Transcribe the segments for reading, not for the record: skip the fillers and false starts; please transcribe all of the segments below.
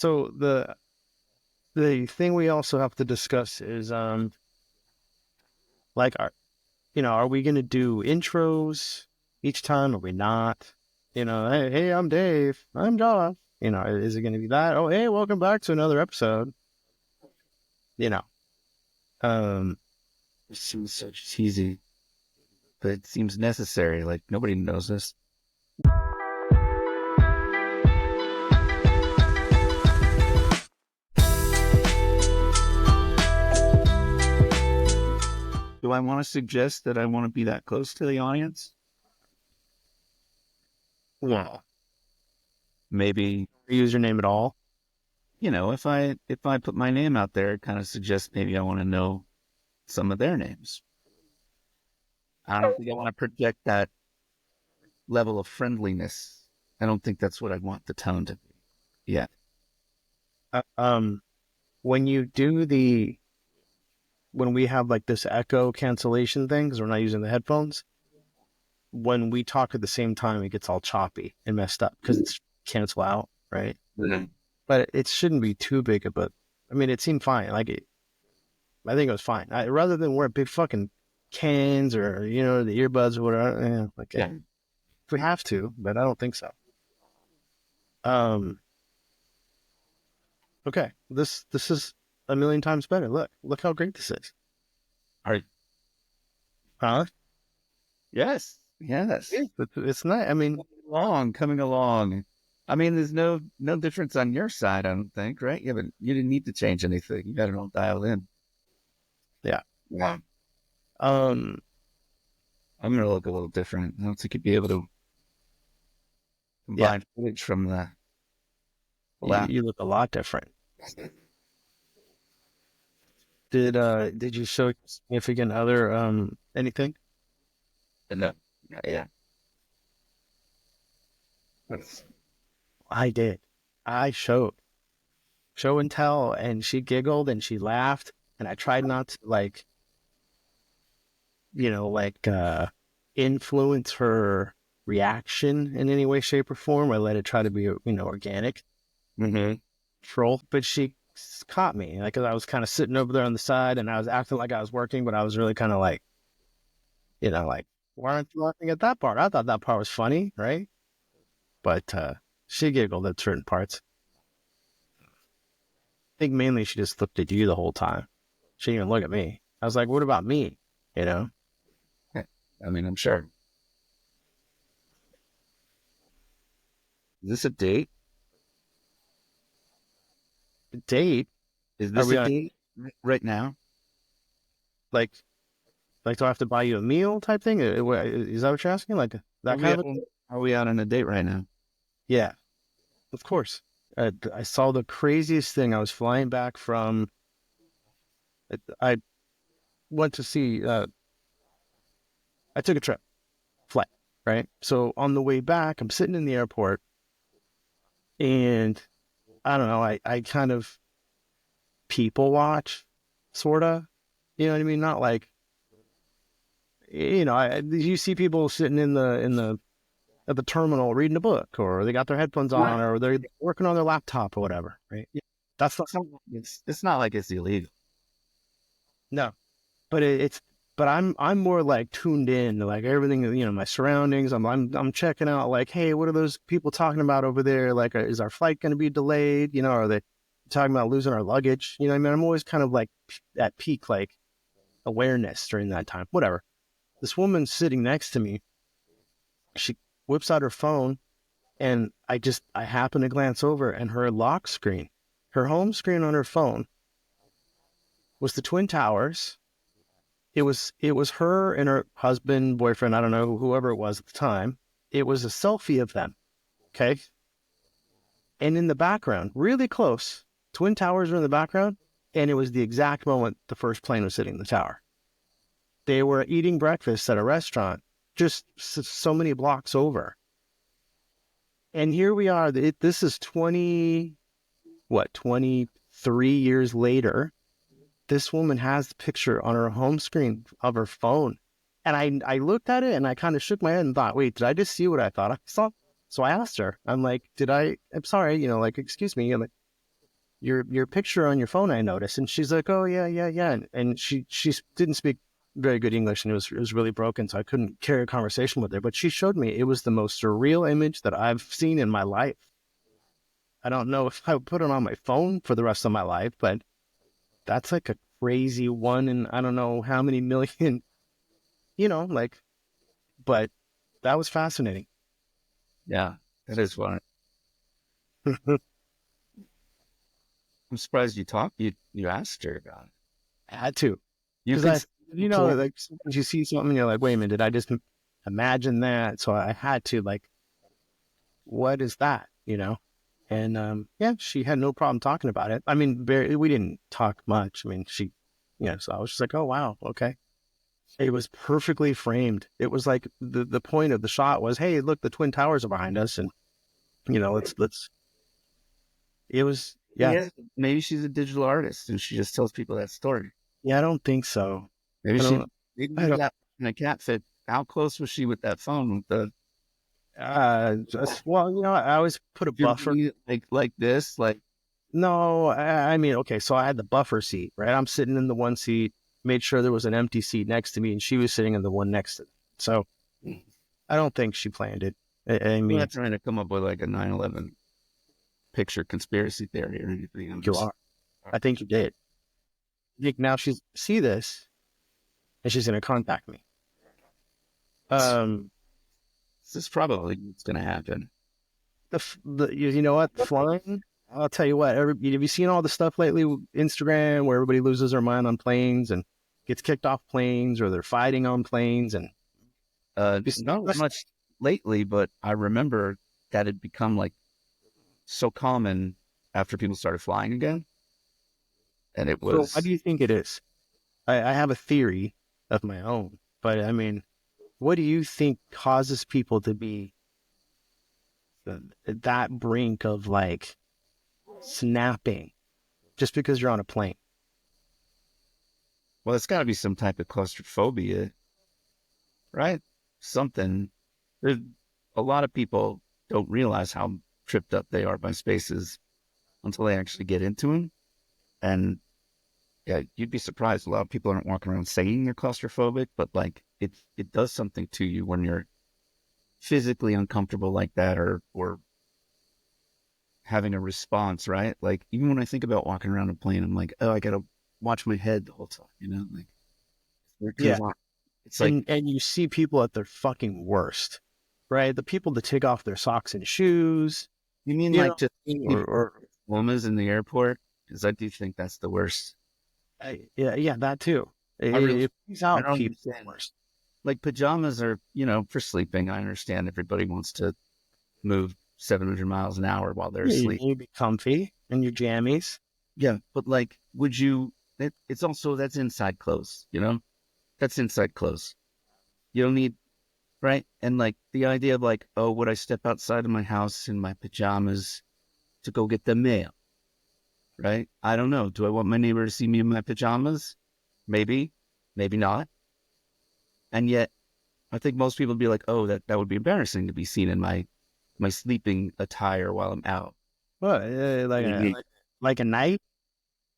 So the thing we also have to discuss is like are we gonna do intros each time? Are we not? Hey, I'm Dave. I'm John. Is it gonna be that? Oh, hey, welcome back to another episode. You know, um, It seems so cheesy, but it seems necessary. Like nobody knows this. Do I want to suggest that I want to be that close to the audience? well, Maybe, username at all. if I put my name out there, it kind of suggests maybe I want to know some of their names. I don't think I want to project that level of friendliness. I don't think that's what I want the tone to be. Yeah. Uh, um, when you do when we have like this echo cancellation thing, because we're not using the headphones, when we talk at the same time, it gets all choppy and messed up because it's cancel out, right? Mm-hmm. But it shouldn't be too big of a. I mean, it seemed fine. I think it was fine. Rather than wear big fucking cans or the earbuds or whatever. Yeah. If we have to, but I don't think so. Um. Okay, this is a million times better. Look how great this is. Are Huh? Yes. Yes. It's not. I mean, Coming along. I mean, there's no difference on your side, I don't think, right? You didn't need to change anything. You got it all dialed in. yeah. Yeah. Um. I'm gonna look a little different. I don't think you'd be able to combine footage from the last. You look a lot different. Did you show your significant other anything? No. Yeah. I did. I showed show and tell, and she giggled and she laughed, and I tried not to influence her reaction in any way, shape, or form. I let it try to be organic. Mm-hmm. Troll, but she caught me like, 'cause I was kind of sitting over there on the side, and I was acting like I was working, but I was really kind of like, why aren't you laughing at that part? I thought that part was funny, right? But she giggled at certain parts. I think mainly she just looked at you the whole time. She didn't even look at me. I was like, what about me? I mean, I'm sure. Is this a date? Date? Is this Are we a on date right now? like do I have to buy you a meal type thing? Is that what you're asking? Like that kind of? Are we out on a date right now? Yeah, of course. I saw the craziest thing. I was flying back from. I went to see. I took a flight, right? So on the way back, I'm sitting in the airport, and I don't know. I kind of people watch, sorta. You know what I mean? Not like, you see people sitting in the at the terminal reading a book, or they got their headphones on, or they're working on their laptop or whatever, right? Yeah. That's not, It's not like it's illegal. no, but but I'm more like tuned in to like everything, my surroundings. I'm checking out like, hey, what are those people talking about over there? Like, is our flight going to be delayed? Are they talking about losing our luggage? I mean, I'm always kind of like at peak like awareness during that time. Whatever. This woman sitting next to me, she whips out her phone, and I happen to glance over, and her lock screen, her home screen on her phone, was the Twin Towers. It was her and her husband, boyfriend, I don't know, whoever it was at the time. It was a selfie of them. Okay. And in the background, really close, Twin Towers were in the background, and it was the exact moment the first plane was hitting the tower. They were eating breakfast at a restaurant just so many blocks over. And here we are. This is 23 years later. This woman has the picture on her home screen of her phone. And I looked at it, and I kind of shook my head and thought, wait, did I just see what I thought I saw? So I asked her, I'm like, I'm sorry, excuse me. I'm like, your picture on your phone, I noticed." And she's like, "Oh yeah, yeah, yeah." And she didn't speak very good English, and it was really broken, so I couldn't carry a conversation with her. But she showed me it was the most surreal image that I've seen in my life. I don't know if I would put it on my phone for the rest of my life, but that's like a crazy one, and I don't know how many million, like. But that was fascinating. Yeah, that is fun. I'm surprised you asked her about it. I had to, You because could like sometimes you see something, and you're like, wait a minute, did I just imagine that? So I had to, like, what is that? And yeah, she had no problem talking about it. I mean, we didn't talk much. I mean, so I was just like, oh wow, okay. It was perfectly framed. It was like the point of the shot was, hey, look, the Twin Towers are behind us, and let's. It was, yeah, yeah, maybe she's a digital artist and she just tells people that story. yeah. I don't think so. Maybe I she don't. maybe I you don't. got in a catfit. How close was she with that phone? With the Just, well, I always put a if you're buffer. reading it like this, like No, I mean, okay, so I had the buffer seat, right? I'm sitting in the one seat, made sure there was an empty seat next to me, and she was sitting in the one next to me. So I don't think she planned it. I we're mean, not trying to come up with like a 9/11 picture conspiracy theory or anything. I'm you just are. I think you did. Nick, now she's see this, and she's going to contact me. Um, this is probably what's going to happen. you know what? Flying. I'll tell you what. Have you seen all the stuff lately with Instagram where everybody loses their mind on planes and gets kicked off planes, or they're fighting on planes, and Not much lately, but I remember that had become like so common after people started flying again, and it so why was do you think it is? I have a theory of my own, but I mean, what do you think causes people to be that brink of like snapping just because you're on a plane? well, it's got to be some type of claustrophobia, right? Something. There's a lot of people don't realize how tripped up they are by spaces until they actually get into them. And yeah, you'd be surprised. A lot of people aren't walking around saying they're claustrophobic, but like it does something to you when you're physically uncomfortable like that, or having a response, right? Like even when I think about walking around a plane, I'm like, oh, I gotta watch my head the whole time, like Yeah, because it's like and you see people at their fucking worst, right? The people that take off their socks and shoes, you mean you like know, just or womas in the airport? Because I do think that's the worst. yeah, yeah, that too. I really, It brings I out don't people understand. worst. Like pajamas are, for sleeping. I understand everybody wants to move 700 miles an hour while they're Yeah, you asleep. need to be comfy in your jammies. Yeah, but like, would you? It's also that's inside clothes. That's inside clothes. You don't need right. And like the idea of like, oh, would I step outside of my house in my pajamas to go get the mail? Right? I don't know. Do I want my neighbor to see me in my pajamas? Maybe, maybe not. And yet, I think most people would be like, oh, that would be embarrassing to be seen in my sleeping attire while I'm out. What, like a night,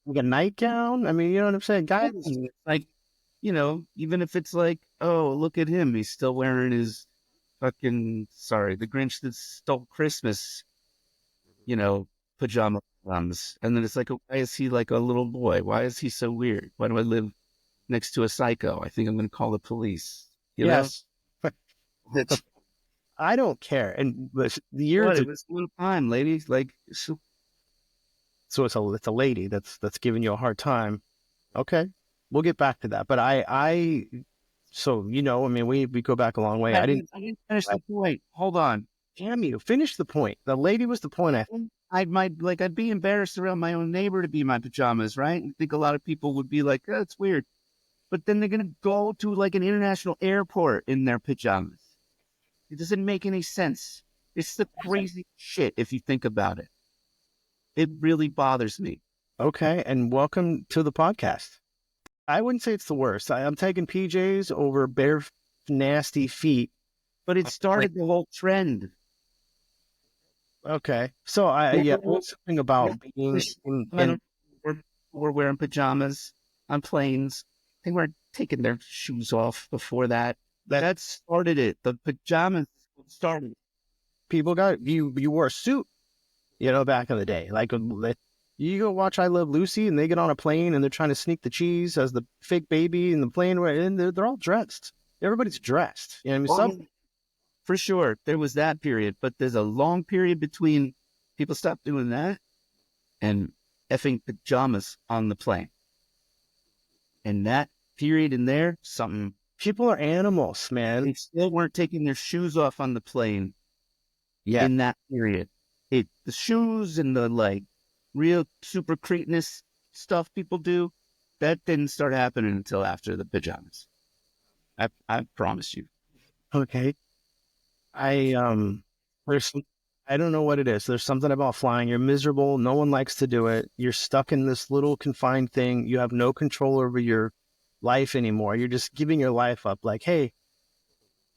like a nightgown? I mean, you know what I'm saying, guys? Like, even if it's like, oh, look at him, he's still wearing his fucking sorry, the Grinch that stole Christmas, you know, pajama bottoms. And then it's like, why is he like a little boy? Why is he so weird? Why do I live next to a psycho? I think I'm gonna call the police. You know? Yes, It's I don't care. And the what years, it was one time, ladies. Like so it's a lady that's giving you a hard time. Okay, we'll get back to that. But so I mean, we go back a long way. I didn't finish the point. Hold on. Damn you! Finish the point. The lady was the point. I'd be embarrassed around my own neighbor to be in my pajamas, right? I think a lot of people would be like, that's weird. But then they're gonna go to like an international airport in their pajamas. It doesn't make any sense. It's the crazy shit if you think about it. It really bothers me. Okay, and welcome to the podcast. I wouldn't say it's the worst. I'm taking PJs over bare nasty feet. But it Like, started the whole trend. Okay. So yeah, something about being in We're, we're wearing pajamas on planes. They weren't taking their shoes off before that. that That started it. The pajamas started. people got you wore a suit, back in the day. Like you go watch I Love Lucy and they get on a plane and they're trying to sneak the cheese as the fake baby in the plane, and they're all dressed. Everybody's dressed. You know what I mean? Some For sure, there was that period, but there's a long period between people stopped doing that and effing pajamas on the plane. And that period in there, something, people are animals, man. they still weren't taking their shoes off on the plane Yeah. in that period. The shoes and the like real super cretinous stuff people do, that didn't start happening until after the pajamas. I promise you. Okay. I there's some, I don't know what it is. There's something about flying. You're miserable. No one likes to do it. You're stuck in this little confined thing. You have no control over your life anymore. You're just giving your life up. Like, hey,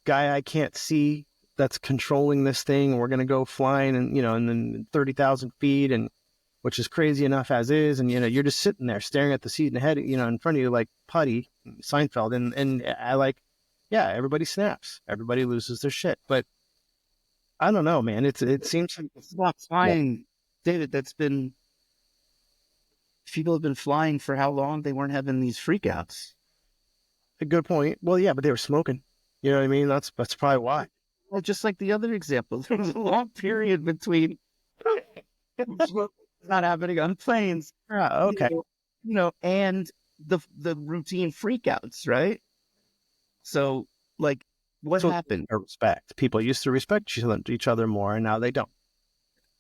guy I can't see that's controlling this thing. We're gonna go flying and then 30,000 feet, and which is crazy enough as is. And you're just sitting there staring at the seat in the head, in front of you like Putty, Seinfeld, and I like, yeah, everybody snaps. Everybody loses their shit. But I don't know, man. It seems like It's not flying, David. People have been flying for how long? They weren't having these freakouts. a good point. Well, yeah, but they were smoking. You know what I mean? That's probably why. Well, just like the other example, there was a long period between not happening on planes, Okay. and the routine freakouts, right? So, like, what So happened? respect. People used to respect each other more, and now they don't.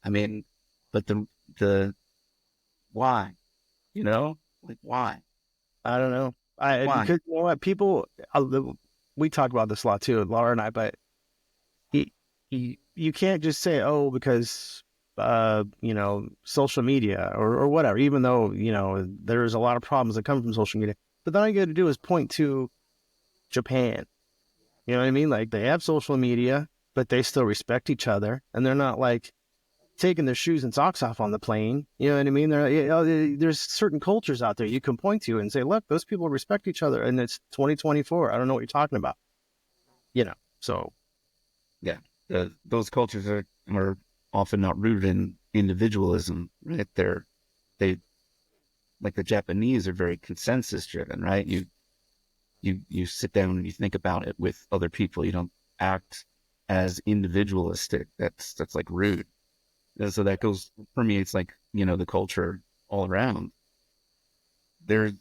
I mean, but the why? Like why? I don't know. Why? Because you know what, people. We talk about this a lot too, Laura and I. But you can't just say, oh, because social media or whatever. Even though there's a lot of problems that come from social media. But then all you got to do is point to Japan. You know what I mean? Like they have social media, but they still respect each other, and they're not like taking their shoes and socks off on the plane. You know what I mean? There's certain cultures out there you can point to and say, look, those people respect each other, and it's 2024. I don't know what you're talking about. So Yeah, those cultures are often not rooted in individualism, right? They like the Japanese are very consensus driven, right? You sit down and you think about it with other people. You don't act as individualistic. That's like rude. And so that permeates like, the culture all around. There,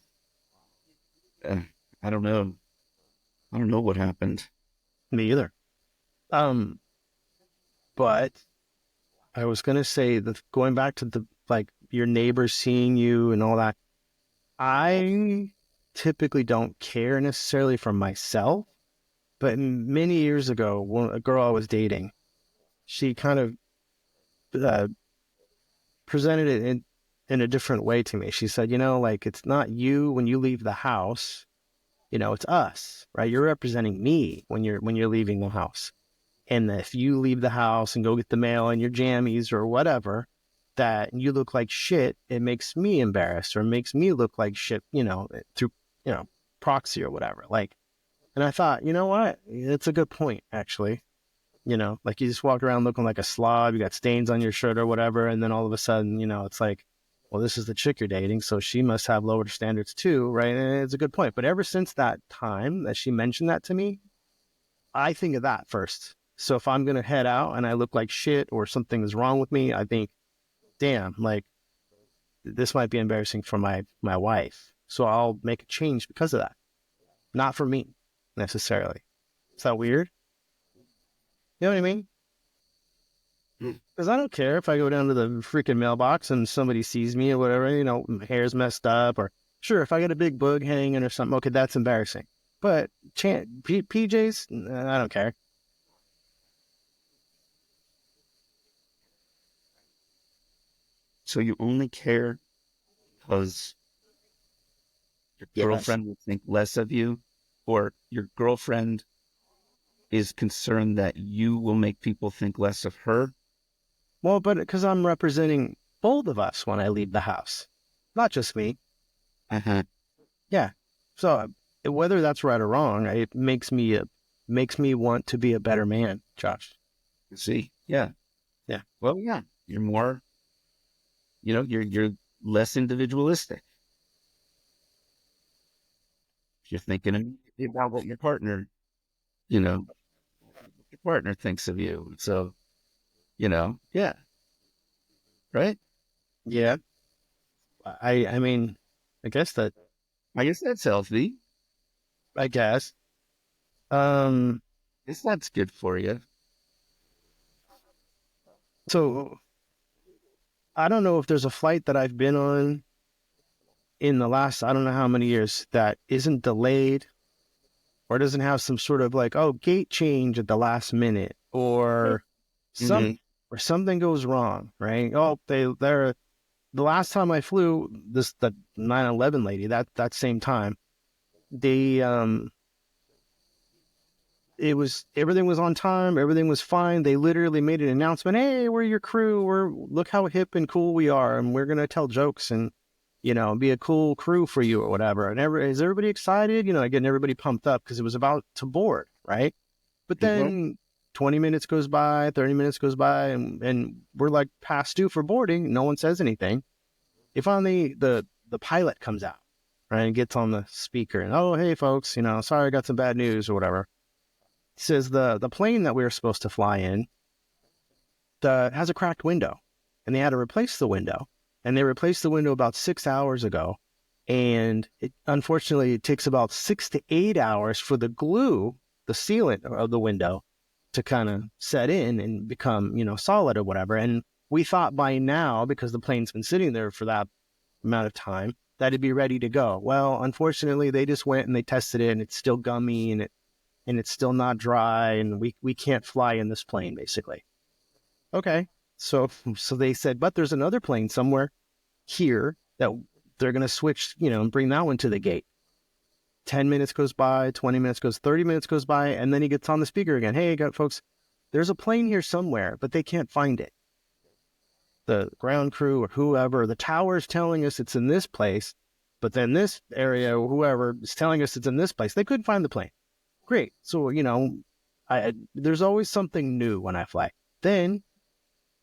I don't know. I don't know what happened. me either. Um, but I was gonna say that going back to the like your neighbors seeing you and all that, I typically don't care necessarily for myself. But many years ago, when a girl I was dating, she kind of uh, presented it in a different way to me. She said, like it's not you when you leave the house, it's us, right? You're representing me when you're leaving the house. And if you leave the house and go get the mail in your jammies or whatever, that you look like shit, it makes me embarrassed or makes me look like shit, through, proxy or whatever. Like, and I thought, you know what? It's a good point, actually. Like you just walk around looking like a slob, you got stains on your shirt or whatever, and then all of a sudden, it's like, well, this is the chick you're dating, so she must have lower standards too, right? And it's a good point. But ever since that time that she mentioned that to me, I think of that first. So if I'm gonna head out and I look like shit or something is wrong with me, I think, damn, like this might be embarrassing for my wife. So I'll make a change because of that. Not for me necessarily. Is that weird? You know what I mean? Because I don't care if I go down to the freaking mailbox and somebody sees me or whatever, my hair's messed up, or sure, if I get a big bug hanging or something, okay, that's embarrassing. But PJs, I don't care. So you only care because your Yes. girlfriend will think less of you, or your girlfriend is concerned that you will make people think less of her? Well, but because I'm representing both of us when I leave the house, not just me. Uh-huh. Yeah. So whether that's right or wrong, it makes me want to be a better man, Josh. See? Yeah. Yeah. Well, yeah. You're more, you're less individualistic. You're thinking about what you know, your partner thinks of you. So, yeah, right? Yeah. I mean, I guess that I guess that's healthy. I guess. Um. I guess that's good for you. So I don't know if there's a flight that I've been on in the last I don't know how many years that isn't delayed or doesn't have some sort of like gate change at the last minute some Mm-hmm. or something goes wrong, right? Oh, they're the last time I flew the 9/11 lady that same time they it was everything was on time, everything was fine. They literally made an announcement, hey, we're your crew, look how hip and cool we are, and we're gonna tell jokes and be a cool crew for you or whatever. And is everybody excited, getting everybody pumped up because it was about to board, right? But Mm-hmm. then 20 minutes goes by, 30 minutes goes by, and we're like past due for boarding. No one says anything. If finally the pilot comes out, right, and gets on the speaker and, oh, hey folks, sorry, I got some bad news or whatever. He says the plane that we were supposed to fly in has a cracked window, and they had to replace the window. And they replaced the window about 6 hours ago. And unfortunately, it takes about 6 to 8 hours for the glue, the sealant of the window, to kind of set in and become, solid or whatever. And we thought by now, because the plane's been sitting there for that amount of time, that it'd be ready to go. Well, unfortunately, they just went and they tested it, and it's still gummy, and it's still not dry, and we can't fly in this plane, basically. Okay. So they said, but there's another plane somewhere here that they're going to switch, and bring that one to the gate. 10 minutes goes by, 20 minutes goes, 30 minutes goes by, and then he gets on the speaker again. Hey, folks, there's a plane here somewhere, but they can't find it. The ground crew or whoever, the tower's telling us it's in this place, but then this area or whoever is telling us it's in this place. They couldn't find the plane. Great. So, there's always something new when I fly. Then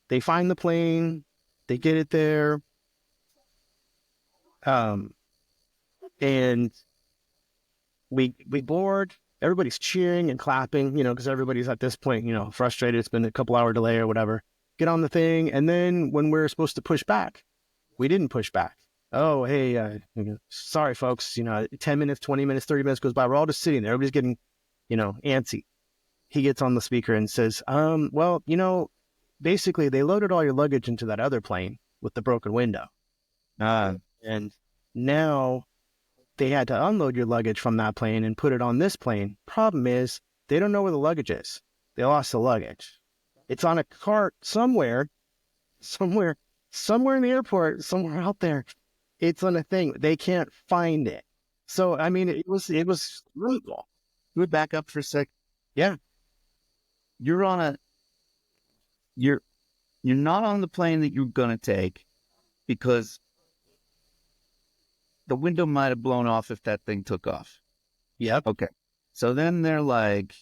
they find the plane, they get it there, and we board. Everybody's cheering and clapping, because everybody's at this point, frustrated. It's been a couple hour delay or whatever. Get on the thing, and then when we're supposed to push back, we didn't push back. Oh, hey, sorry, folks. 10 minutes, 20 minutes, 30 minutes goes by. We're all just sitting there. Everybody's getting, antsy. He gets on the speaker and says, well, basically they loaded all your luggage into that other plane with the broken window. And now they had to unload your luggage from that plane and put it on this plane. Problem is, they don't know where the luggage is. They lost the luggage. It's on a cart somewhere in the airport, somewhere out there. It's on a thing. They can't find it. So, I mean, it was brutal. Would back up for a sec. Yeah. You're on a, you're, you're not on the plane that you're going to take because the window might have blown off if that thing took off. Yep. Okay. So then they're like,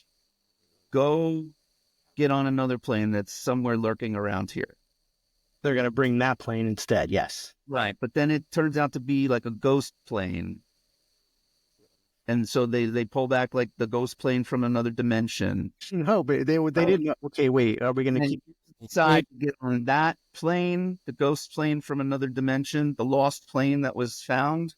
go get on another plane that's somewhere lurking around here. They're going to bring that plane instead. Yes. Right. But then it turns out to be like a ghost plane. And so they pull back like the ghost plane from another dimension. No, but they didn't. Okay, wait. Are we going to keep decide to get on that plane, the ghost plane from another dimension, the lost plane that was found?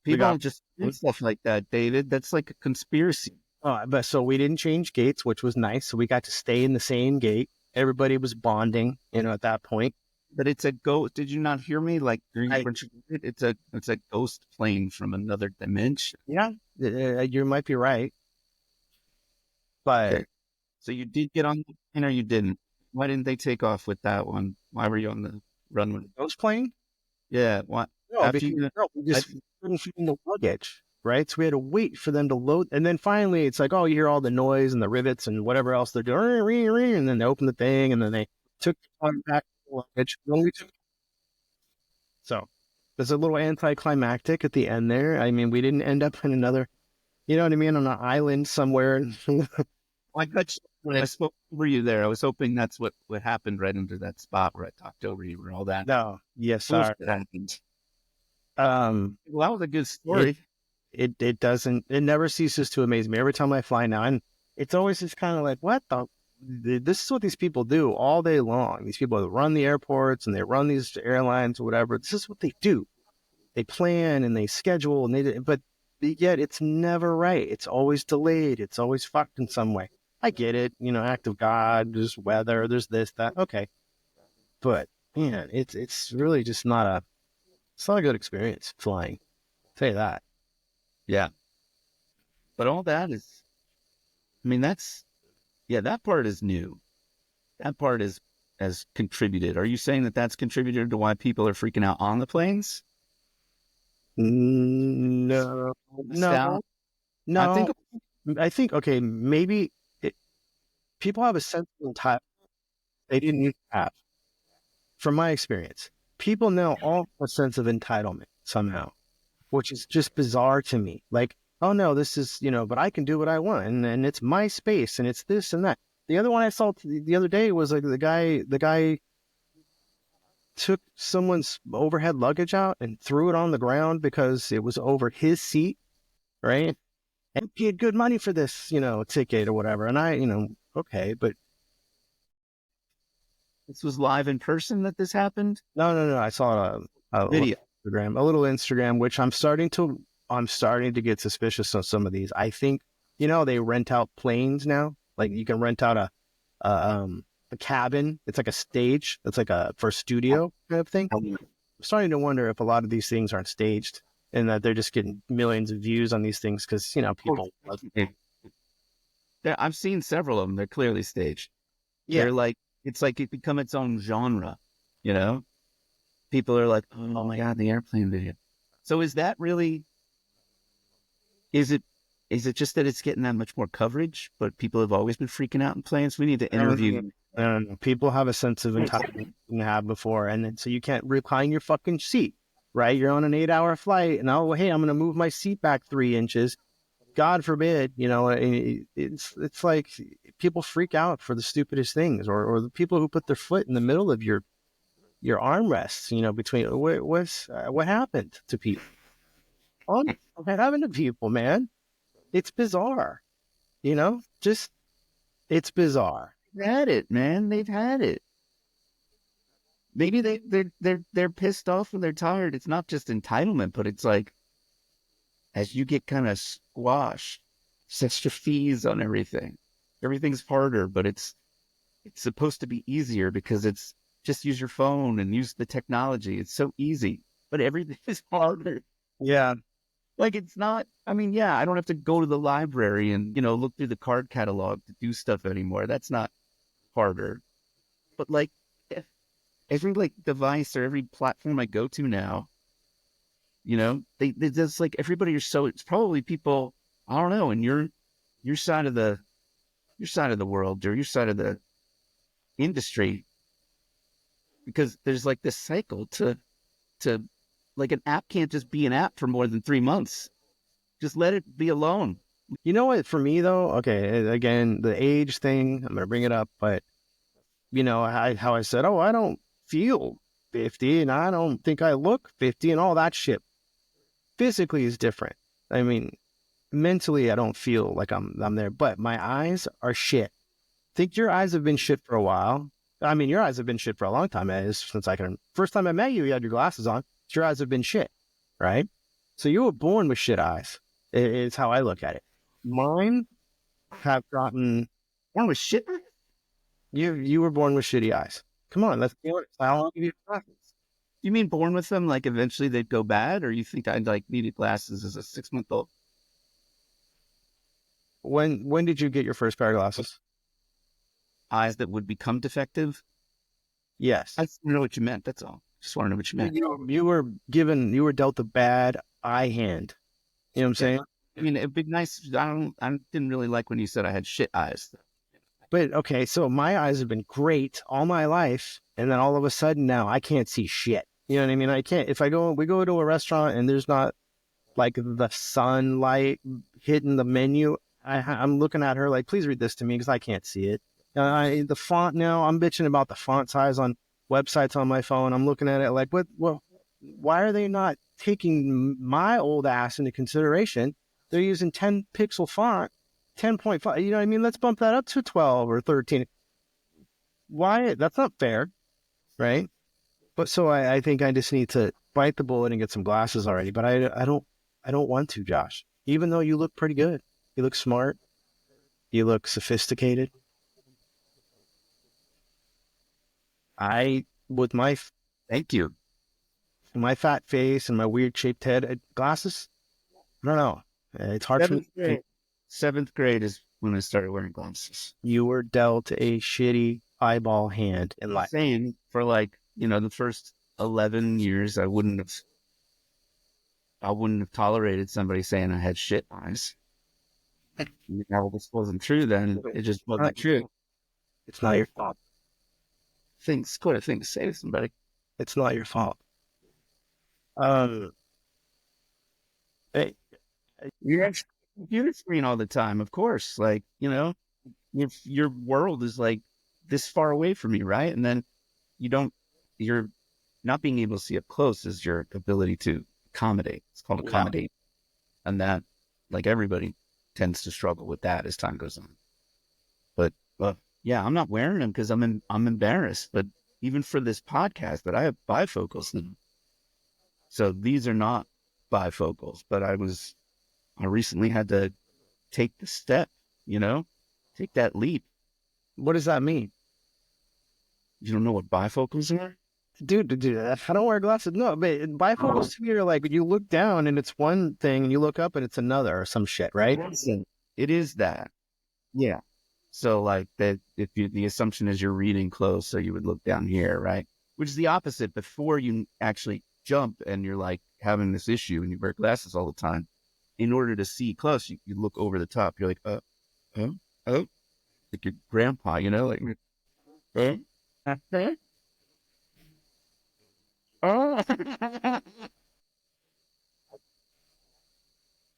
People don't just do stuff like that, David. That's like a conspiracy. But so we didn't change gates, which was nice. So we got to stay in the same gate. Everybody was bonding, at that point. But it's a ghost. Did you not hear me? Like it's a ghost plane from another dimension. Yeah, you might be right. But okay. So you did get on the plane, or you didn't? Why didn't they take off with that one? Why were you on the runway? Ghost plane? Yeah. What? No, we just couldn't find the luggage, right? So we had to wait for them to load. And then finally, it's like, oh, you hear all the noise and the rivets and whatever else they're doing, and then they open the thing, and then they took the unpack luggage. When we took, so there's a little anticlimactic at the end there. I mean, we didn't end up in another, you know what I mean, on an island somewhere. I got you when I spoke over you there. I was hoping that's what happened right under that spot where I talked over you and all that No, yes, sorry. bullshit happened. Um, Well, that was a good it, story. it doesn't, it never ceases to amaze me every time I fly now. And it's always just kind of like, what the, this is what these people do all day long. These people that run the airports and they run these airlines or whatever. This is what they do. They plan and they schedule and but yet it's never right. It's always delayed. It's always fucked in some way. I get it. You know, act of God, there's weather, there's this, that. Okay. But man, it's really just it's not a good experience flying. I'll tell you that. Yeah. But all that is, I mean, that part is new. That part has contributed. Are you saying that that's contributed to why people are freaking out on the planes? No, no, I think, no. I think, okay, maybe people have a sense of entitlement they didn't used to have. From my experience, people now all have a sense of entitlement somehow, which is just bizarre to me. Like, oh no, this is, but I can do what I want, and it's my space, and it's this and that. The other one I saw the other day was like the guy took someone's overhead luggage out and threw it on the ground because it was over his seat, right? And he paid good money for this, ticket or whatever. And okay, but this was live in person that this happened? no. I saw a Video. a little Instagram, which I'm starting to get suspicious of some of these. I think, they rent out planes now. Like you can rent out a cabin. It's like a stage. It's like for a studio kind of thing. I'm starting to wonder if a lot of these things aren't staged and that they're just getting millions of views on these things because, people. I've seen several of them. They're clearly staged. Yeah. They're like, it's like it become its own genre, People are like, oh my God, the airplane video. So is that really, is it just that it's getting that much more coverage, but people have always been freaking out in planes? We need to interview. I don't know. People have a sense of entitlement you have before, and then, so you can't recline your fucking seat, right? You're on an 8-hour flight, and hey, I'm going to move my seat back 3 inches. God forbid, it's like people freak out for the stupidest things, or the people who put their foot in the middle of your armrests, between what happened to people? What happened to people, man? It's bizarre, just it's bizarre. They've had it, man. They've had it. Maybe they're pissed off and they're tired. It's not just entitlement, but it's like, as you get kind of squashed, it's extra fees on everything. Everything's harder, but it's supposed to be easier because it's just use your phone and use the technology. It's so easy, but everything is harder. Yeah. Like it's not, I mean, yeah, I don't have to go to the library and, look through the card catalog to do stuff anymore. That's not harder. But like every like device or every platform I go to now, they just like everybody are so, it's probably people, I don't know, in your side of the world or your side of the industry, because there's like this cycle to like an app can't just be an app for more than 3 months. Just let it be alone. You know what, for me though, okay, again, the age thing, I'm going to bring it up, but how I said, oh, I don't feel 50 and I don't think I look 50 and all that shit. Physically is different. I mean, mentally, I don't feel like I'm there, but my eyes are shit. Think your eyes have been shit for a while. I mean, your eyes have been shit for a long time. Since first time I met you, you had your glasses on. Your eyes have been shit, right? So you were born with shit eyes. It's how I look at it. Mine have gotten Born with shit? You were born with shitty eyes. Come on, let's be honest. I'll give you glasses. You mean born with them? Like eventually they'd go bad, or you think I'd like needed glasses as a 6-month-old? When did you get your first pair of glasses? Eyes that would become defective? Yes. I just don't know what you meant. That's all. Just want to know what you meant. You were dealt a bad eye hand. You know what I'm saying? I mean, it'd be nice. I didn't really like when you said I had shit eyes. But okay, so my eyes have been great all my life, and then all of a sudden now I can't see shit. You know what I mean? I can't. If we go to a restaurant and there's not like the sunlight hitting the menu, I'm looking at her like, please read this to me because I can't see it. The font now, I'm bitching about the font size on websites on my phone. I'm looking at it like, what? Well, why are they not taking my old ass into consideration? They're using 10 pixel font, 10.5. You know what I mean? Let's bump that up to 12 or 13. Why? That's not fair, right? But so I think I just need to bite the bullet and get some glasses already. But I don't want to, Josh. Even though you look pretty good, you look smart, you look sophisticated. I with Thank you. my fat face and my weird shaped head, glasses. I don't know. It's hard for me. Seventh grade. Seventh grade is when I started wearing glasses. You were dealt a shitty eyeball hand in life. Saying for like, the first 11 years, I wouldn't have tolerated somebody saying I had shit eyes. This wasn't true then. It just wasn't true. It's not your fault. It's quite a thing to say to somebody. It's not your fault. Hey, You're actually on the computer screen all the time, of course. Like, your world is like this far away from you, right? And then you're not being able to see up close is your ability to accommodate. It's called accommodate. And that, like everybody tends to struggle with that as time goes on. But yeah, I'm not wearing them because I'm embarrassed. But even for this podcast, but I have bifocals now. So these are not bifocals, but I recently had to take the step, take that leap. what does that mean? You don't know what bifocals are? Dude, I don't wear glasses. No, but bifocals to me are like you look down and it's one thing, and you look up and it's another or some shit, right? It is that. Yeah. So like that, the assumption is you're reading close, so you would look down here, right? Which is the opposite. Before you actually jump and you're like having this issue and you wear glasses all the time, in order to see close, you look over the top. You're like, oh, like your grandpa, like, oh.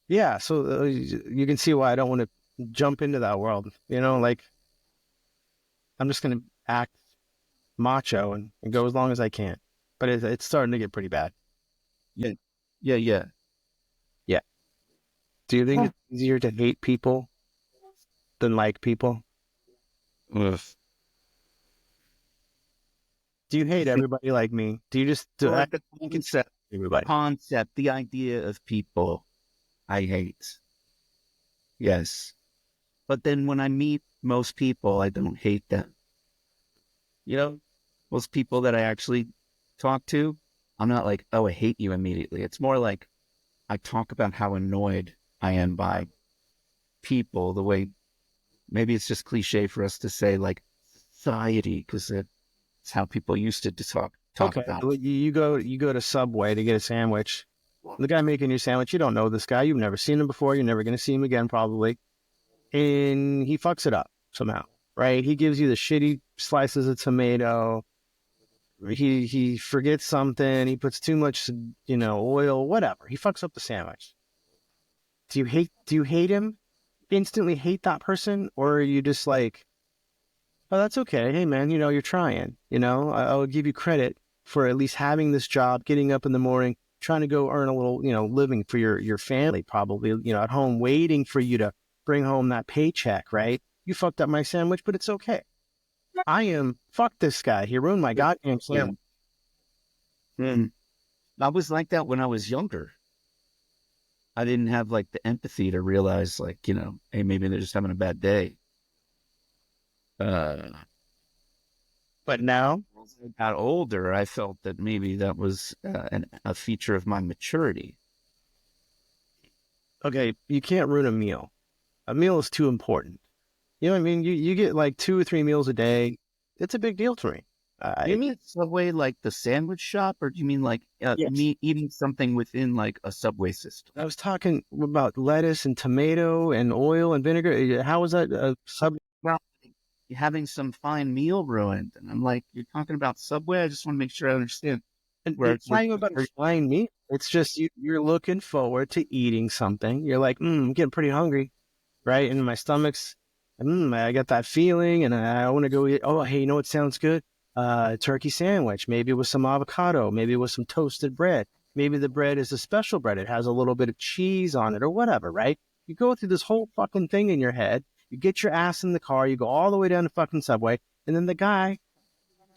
Yeah, so you can see why I don't want to jump into that world. Like I'm just gonna act macho and go as long as I can. But it's starting to get pretty bad. Yeah. Yeah. Do you think it's easier to hate people than like people? Ugh. Do you hate everybody like me? Do you just Like the everybody? concept, the idea of people I hate. Yes. But then when I meet most people, I don't hate them. Most people that I actually talk to, I'm not like, oh, I hate you immediately. It's more like I talk about how annoyed I am by people, the way maybe it's just cliche for us to say like society, because it's how people used to talk about. You go to Subway to get a sandwich. The guy making your sandwich, you don't know this guy. You've never seen him before. You're never going to see him again, probably. And he fucks it up somehow, right? He gives you the shitty slices of tomato. He forgets something. He puts too much, oil, whatever. He fucks up the sandwich. Do you hate him? Instantly hate that person? Or are you just like, oh, that's okay. Hey, man, you're trying. I'll give you credit for at least having this job, getting up in the morning, trying to go earn a little, living for your family, probably, at home, waiting for you to bring home that paycheck, right? You fucked up my sandwich, but it's okay. Fuck this guy. He ruined my goddamn sandwich. I was like that when I was younger. I didn't have like the empathy to realize like, hey, maybe they're just having a bad day. But now, as I got older, I felt that maybe that was a feature of my maturity. okay, you can't ruin a meal. A meal is too important. You know what I mean? You get like 2 or 3 meals a day. It's a big deal to me. You mean Subway like the sandwich shop, or do you mean like me eating something within like a Subway system? I was talking about lettuce and tomato and oil and vinegar. How was that Subway? Well, having some fine meal ruined. And I'm like, you're talking about Subway? I just want to make sure I understand And where it's not even about a flying meat. It's just you're looking forward to eating something. You're like, I'm getting pretty hungry, right? And my stomach's, I got that feeling, and I want to go eat. Oh, hey, you know what sounds good? Turkey sandwich, maybe with some avocado, maybe with some toasted bread. Maybe the bread is a special bread. It has a little bit of cheese on it or whatever, right? You go through this whole fucking thing in your head. You get your ass in the car. You go all the way down to fucking Subway, and then the guy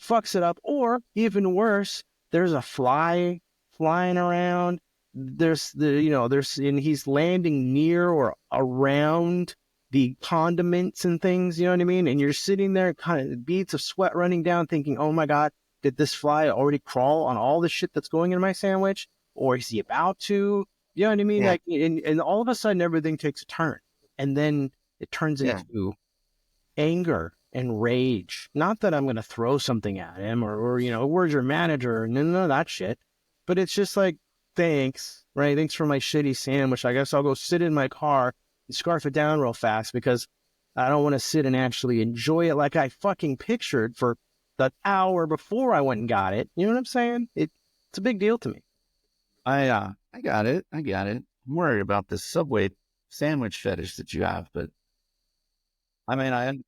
fucks it up. Or even worse, there's a fly flying around. And he's landing near or around the condiments and things, you know what I mean? And you're sitting there, kind of beads of sweat running down, thinking, oh my God, did this fly already crawl on all the shit that's going in my sandwich? Or is he about to? You know what I mean? Yeah. Like, and all of a sudden, everything takes a turn. And then it turns Yeah. into anger and rage. Not that I'm going to throw something at him or where's your manager? None of that shit. But it's just like, thanks, right? Thanks for my shitty sandwich. I guess I'll go sit in my car and scarf it down real fast because I don't want to sit and actually enjoy it like I fucking pictured for the hour before I went and got it. You know what I'm saying? It's a big deal to me. I got it. I got it. I'm worried about this Subway sandwich fetish that you have, but I mean, I understand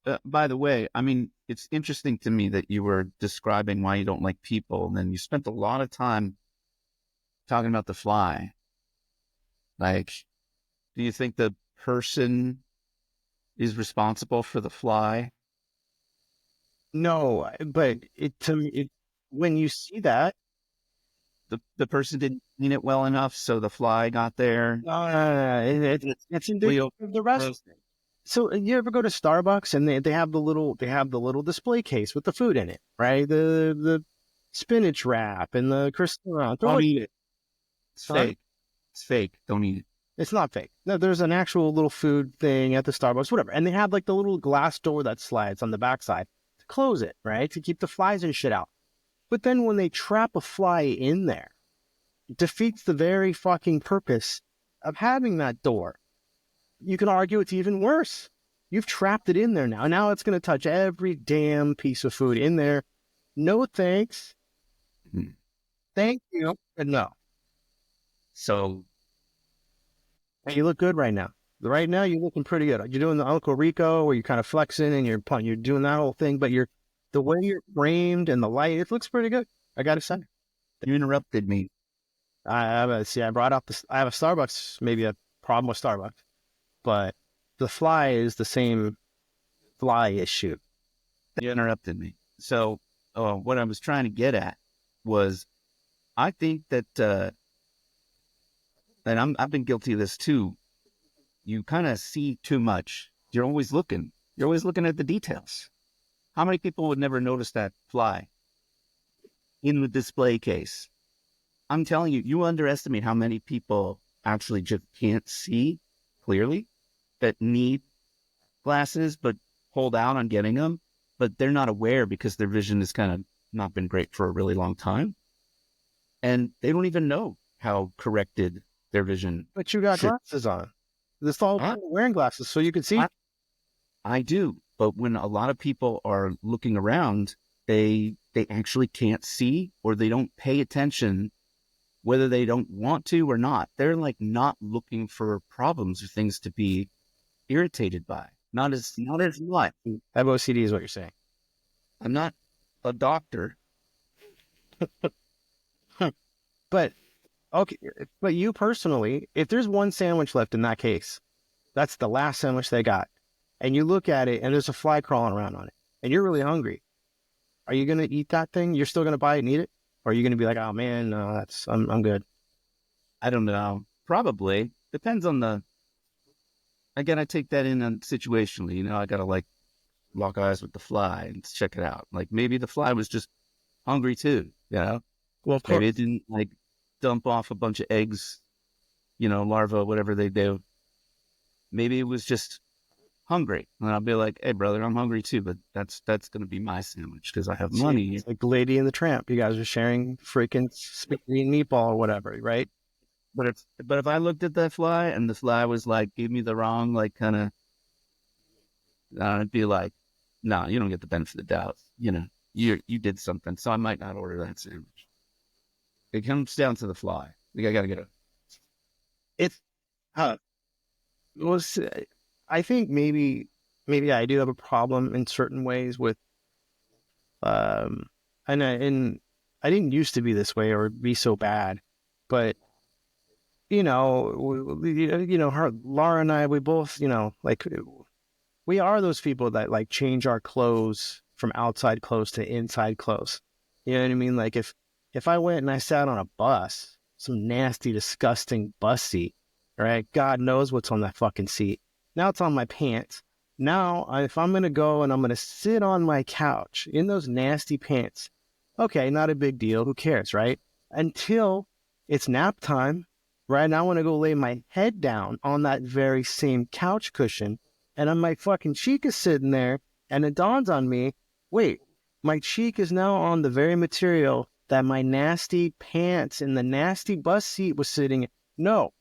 what, by the way, I mean, it's interesting to me that you were describing why you don't like people, and then you spent a lot of time talking about the fly. Like, do you think the person is responsible for the fly? No, but to me, when you see that, The person didn't clean it well enough, so the fly got there. it's indicative of the rest. So you ever go to Starbucks and they have the little display case with the food in it, right? The spinach wrap and the croissant. Don't eat it. It's Huh? fake. It's fake. Don't eat it. It's not fake. No, there's an actual little food thing at the Starbucks, whatever. And they have like the little glass door that slides on the backside to close it, right? To keep the flies and shit out. But then when they trap a fly in there, it defeats the very fucking purpose of having that door. You can argue it's even worse. You've trapped it in there now. Now it's going to touch every damn piece of food in there. No thanks. Hmm. Thank you. But no. So, Hey, you look good right now. Right now, you're looking pretty good. You're doing the Uncle Rico where you're kind of flexing and you're doing that whole thing, but the way you're framed and the light, it looks pretty good. I got to say. you interrupted me. I brought up I have a Starbucks, maybe a problem with Starbucks, but the fly is the same fly issue. You interrupted me. So, what I was trying to get at was, I think that, and I've been guilty of this too. You kind of see too much. You're always looking. You're always looking at the details. How many people would never notice that fly in the display case? I'm telling you, you underestimate how many people actually just can't see clearly, that need glasses but hold out on getting them, but they're not aware because their vision has kind of not been great for a really long time. And they don't even know how corrected their vision. But you got should. glasses on. This all Huh? wearing glasses so you can see. I do, but when a lot of people are looking around, they actually can't see, or they don't pay attention, whether they don't want to or not. They're like not looking for problems or things to be irritated by. Not as much. I have OCD is what you're saying. I'm not a doctor. But okay, but you personally, if there's one sandwich left in that case, that's the last sandwich they got, and you look at it and there's a fly crawling around on it, and you're really hungry, are you gonna eat that thing? You're still gonna buy it and eat it, or are you gonna be like, oh man, no, I'm good. I don't know. Probably depends on the. Again, I take that in situationally. You know, I gotta like lock eyes with the fly and check it out. Like maybe the fly was just hungry too. You know, Well, of maybe course. it didn't like dump off a bunch of eggs. You know, larvae, whatever they do. Maybe it was just hungry, and I'll be like, "Hey, brother, I'm hungry too, but that's going to be my sandwich because I have money." It's like Lady and the Tramp. You guys are sharing freaking spaghetti and meatball or whatever, right? But if I looked at that fly and the fly was like, give me the wrong like kind of I'd be like, no, you don't get the benefit of the doubt. You did something, so I might not order that sandwich. It comes down to the fly. Like, I gotta get it. It's uh, was I think maybe I do have a problem in certain ways with um and I didn't used to be this way or be so bad, but Laura and I, we both, like we are those people that like change our clothes from outside clothes to inside clothes. You know what I mean? Like if I went and I sat on a bus, some nasty, disgusting bus seat, right? God knows what's on that fucking seat. Now it's on my pants. Now, if I'm gonna go and I'm gonna sit on my couch in those nasty pants, okay, not a big deal. Who cares, right? Until it's nap time, right? And I want to go lay my head down on that very same couch cushion, and then my fucking cheek is sitting there, and it dawns on me, wait, my cheek is now on the very material that my nasty pants in the nasty bus seat was sitting in. No,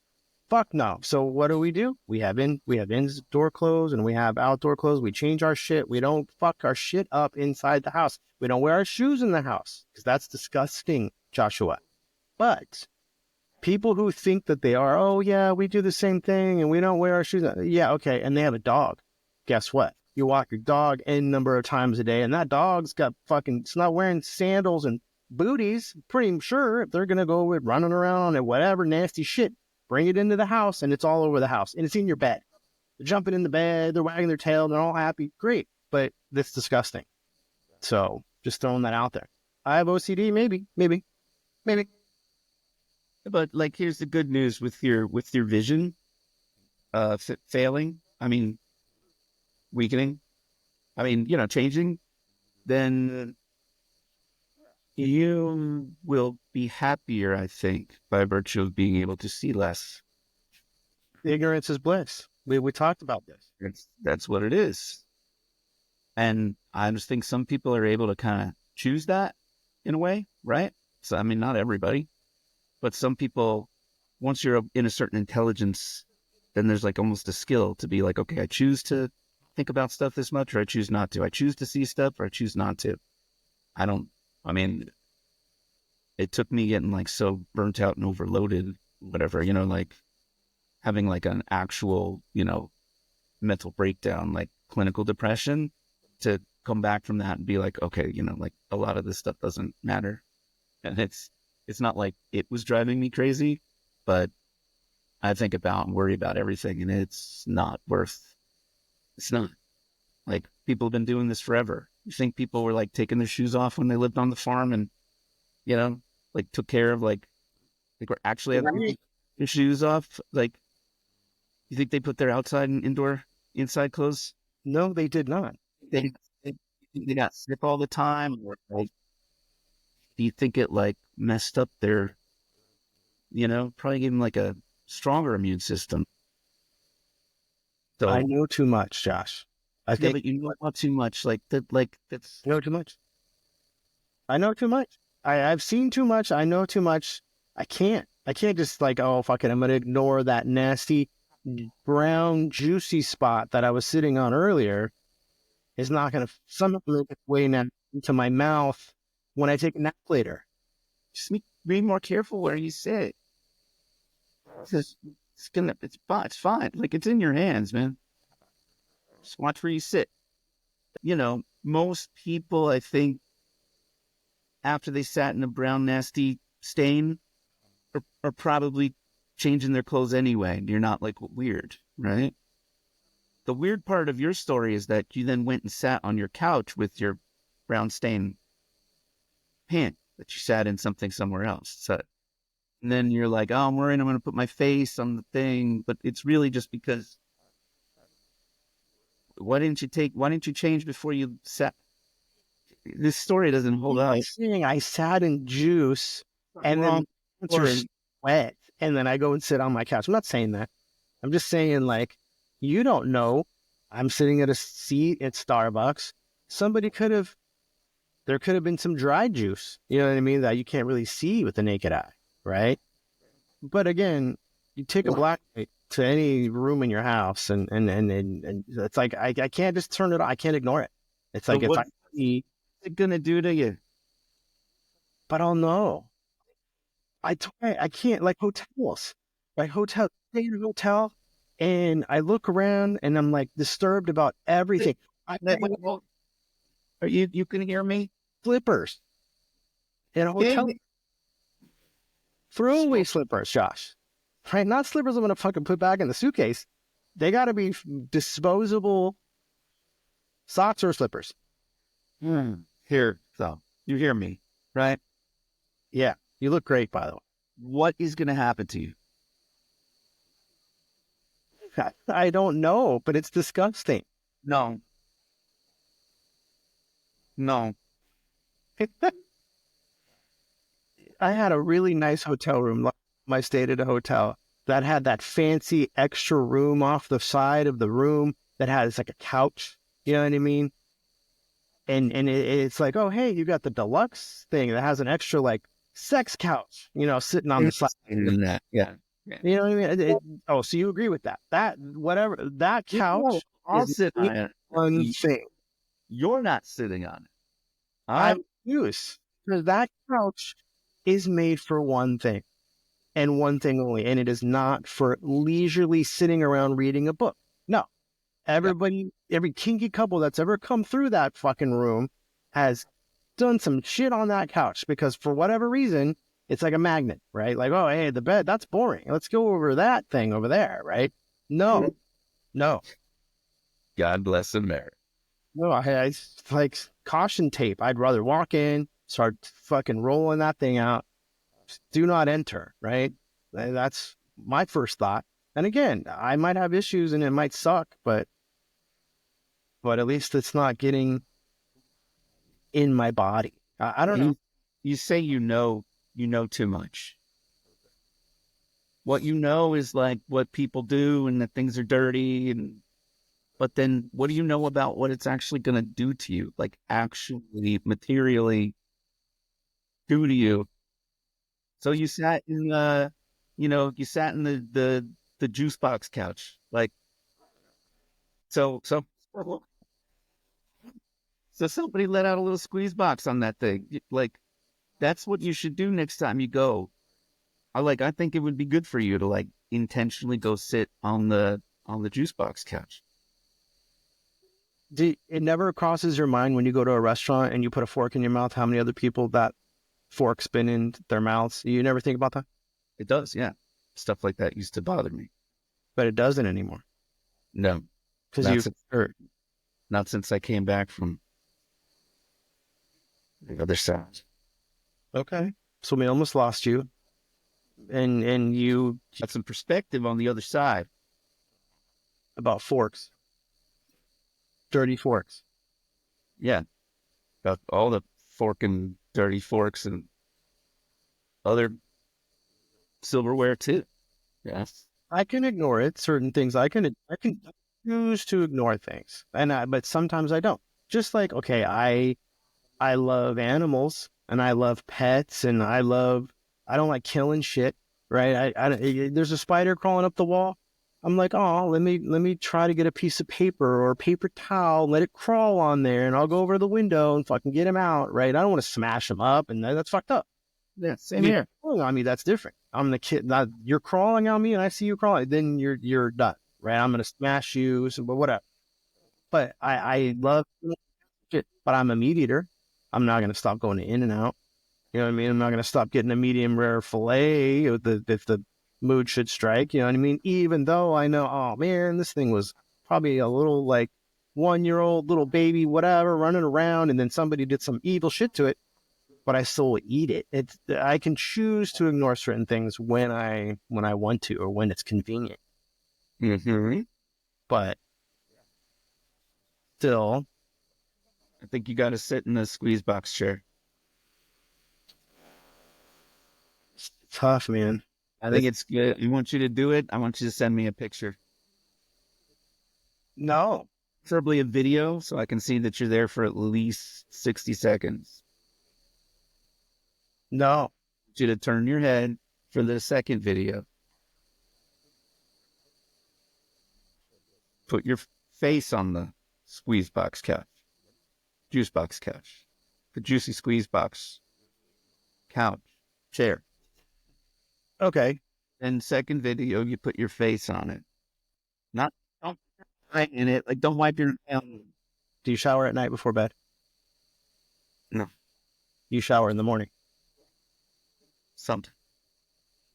fuck no. So what do? We have indoor clothes and we have outdoor clothes. We change our shit. We don't fuck our shit up inside the house. We don't wear our shoes in the house because that's disgusting, Joshua. But people who think that they are, oh yeah, we do the same thing and we don't wear our shoes. Yeah, okay. And they have a dog. Guess what? You walk your dog n number of times a day, and that dog's got fucking, it's not wearing sandals and booties. Pretty sure if they're going to go with running around on it, whatever nasty shit, bring it into the house and it's all over the house and it's in your bed. They're jumping in the bed, they're wagging their tail, they're all happy. Great. But that's disgusting. So just throwing that out there. I have OCD, maybe. But like, here's the good news with your vision, failing. I mean, weakening. I mean, changing. Then you will be happier, I think, by virtue of being able to see less. Ignorance is bliss. We talked about this. That's what it is. And I just think some people are able to kind of choose that in a way, right? So, I mean, not everybody, but some people, once you're in a certain intelligence, then there's like almost a skill to be like, okay, I choose to think about stuff this much, or I choose not to. I choose to see stuff, or I choose not to. I mean, it took me getting like so burnt out and overloaded, whatever, like having like an actual, mental breakdown, like clinical depression, to come back from that and be like, okay, like a lot of this stuff doesn't matter. And it's not like it was driving me crazy, but I think about and worry about everything, and it's not. Like, people have been doing this forever. You think people were like taking their shoes off when they lived on the farm and, like took care of like were actually having their shoes off? Like, you think they put their outside and inside clothes? No, they did not. They, they got sick all the time, or like, do you think it like messed up their, probably gave them like a stronger immune system? So I know too much, Josh. I think but you know not too much. Like that's I know too much. I know too much. I've seen too much. I know too much. I can't just like, oh, fuck it, I'm going to ignore that nasty brown juicy spot that I was sitting on earlier. It's not going to somehow make its way now into my mouth when I take a nap later. just be more careful where you sit. It's fine. It's fine. Like, it's in your hands, man. Just watch where you sit. Most people, I think, after they sat in a brown nasty stain, are probably changing their clothes anyway. You're not like weird, right? The weird part of your story is that you then went and sat on your couch with your brown stain pant that you sat in something somewhere else. So, and then you're like, oh, I'm worried I'm going to put my face on the thing. But it's really just because, why didn't you change before you sat? This story doesn't hold up. I sat in juice and then wet, and then I go and sit on my couch. I'm not saying that. I'm just saying, like, you don't know. I'm sitting at a seat at Starbucks. There could have been some dry juice, you know what I mean, that you can't really see with the naked eye, right? But again, you take a black light, to any room in your house, and it's like I can't just turn it on. I can't ignore it. It's So like if I what's see, it gonna do to you? but I'll know. I can't like hotels, like hotel, stay in a hotel, and I look around and I'm like disturbed about everything. I Are you can hear me? slippers in a Yeah. hotel, throwaway slippers, Josh. Right? Not slippers I'm gonna fucking put back in the suitcase. They got to be disposable socks or slippers. Here, so you hear me, right? Yeah, you look great, by the way. What is gonna happen to you? I don't know, but it's disgusting. No, no. I had a really nice hotel room. I stayed at a hotel that had that fancy extra room off the side of the room that has like a couch. You know what I mean? And it's like, oh hey, you got the deluxe thing that has an extra like sex couch, sitting on the side. In that, yeah. You know what I mean? Oh, so you agree with that? That whatever that couch I'll is sit on it. one thing. You're not sitting on it. I I'm use because that couch is made for one thing and one thing only, and it is not for leisurely sitting around reading a book. No, yeah. every kinky couple that's ever come through that fucking room has done some shit on that couch because for whatever reason, it's like a magnet, right? Like, oh, hey, the bed, that's boring. Let's go over that thing over there, right? No, no, God bless America. no. I like caution tape. I'd rather walk in, start fucking rolling that thing out. Do not enter, right? That's my first thought. And again, I might have issues and it might suck, but at least it's not getting in my body. I don't know. You say you know too much. What you know is like what people do and that things are dirty but then what do you know about what it's actually going to do to you? Like actually materially do to you. So you sat in the juice box couch. Like so somebody let out a little squeeze box on that thing. Like that's what you should do next time you go. I think it would be good for you to like intentionally go sit on the juice box couch. It never crosses your mind when you go to a restaurant and you put a fork in your mouth, how many other people that fork's been in their mouths? You never think about that? It does, yeah. Stuff like that used to bother me. But it doesn't anymore. No, Because you hurt. not since I came back from the other side. Okay. So we almost lost you. And you Got some perspective on the other side. about forks. Dirty forks. Yeah, about all the fork and dirty forks and other silverware too. Yes. I can ignore it. Certain things I can choose to ignore things. But sometimes I don't. Just like, okay, I love animals and I love pets and I don't like killing shit, right? There's a spider crawling up the wall. I'm like, oh, let me try to get a piece of paper or a paper towel, let it crawl on there, and I'll go over to the window and fucking get him out, right? I don't want to smash him up, and that's fucked up. Yeah, same here. Crawling on me, that's different. I'm the kid. Now, you're crawling on me, and I see you crawling, then you're done, right? I'm gonna smash you, but whatever. But I love shit, but I'm a meat eater. I'm not gonna stop going to In-N-Out. You know what I mean? I'm not going to stop getting a medium rare filet if the mood should strike. You know what I mean? Even though I know, oh man, this thing was probably a little like 1-year-old little baby, whatever, running around, and then somebody did some evil shit to it, but I still will eat it. I can choose to ignore certain things when I want to or when it's convenient. Mm-hmm. But still, I think you got to sit in the squeeze box chair. it's tough, man. I think it's good. I want you to do it. I want you to send me a picture, No, preferably a video, so I can see that you're there for at least 60 seconds. no. I want you to turn your head for the second video. put your face on the squeeze box couch, juice box couch, the juicy squeeze box couch, chair. Okay. And second video, you put your face on it. Not don't lie in it. Like don't wipe your Do you shower at night before bed? no You shower in the morning. something.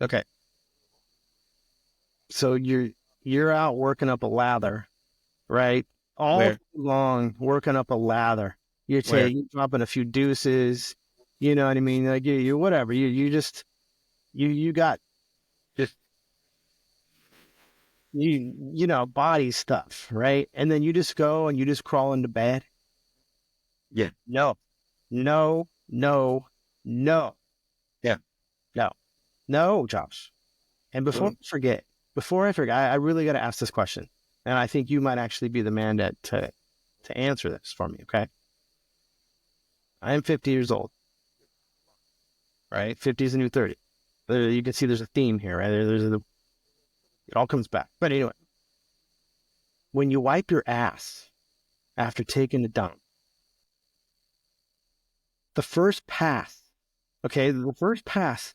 Okay. So you're out working up a lather, right? All Where day long working up a lather. where You're dropping a few deuces. You know what I mean? Like you whatever. You just you got just you know body stuff, right? And then you just go and you just crawl into bed. yeah No, no, no, no, yeah. no, no, Josh. And before I forget, I really got to ask this question, and I think you might actually be the man to answer this for me. Okay, I am 50 years old, right? 50 is the new 30. You can see there's a theme here, right? It all comes back. But anyway, when you wipe your ass after taking a dump, the first pass, okay, the first pass,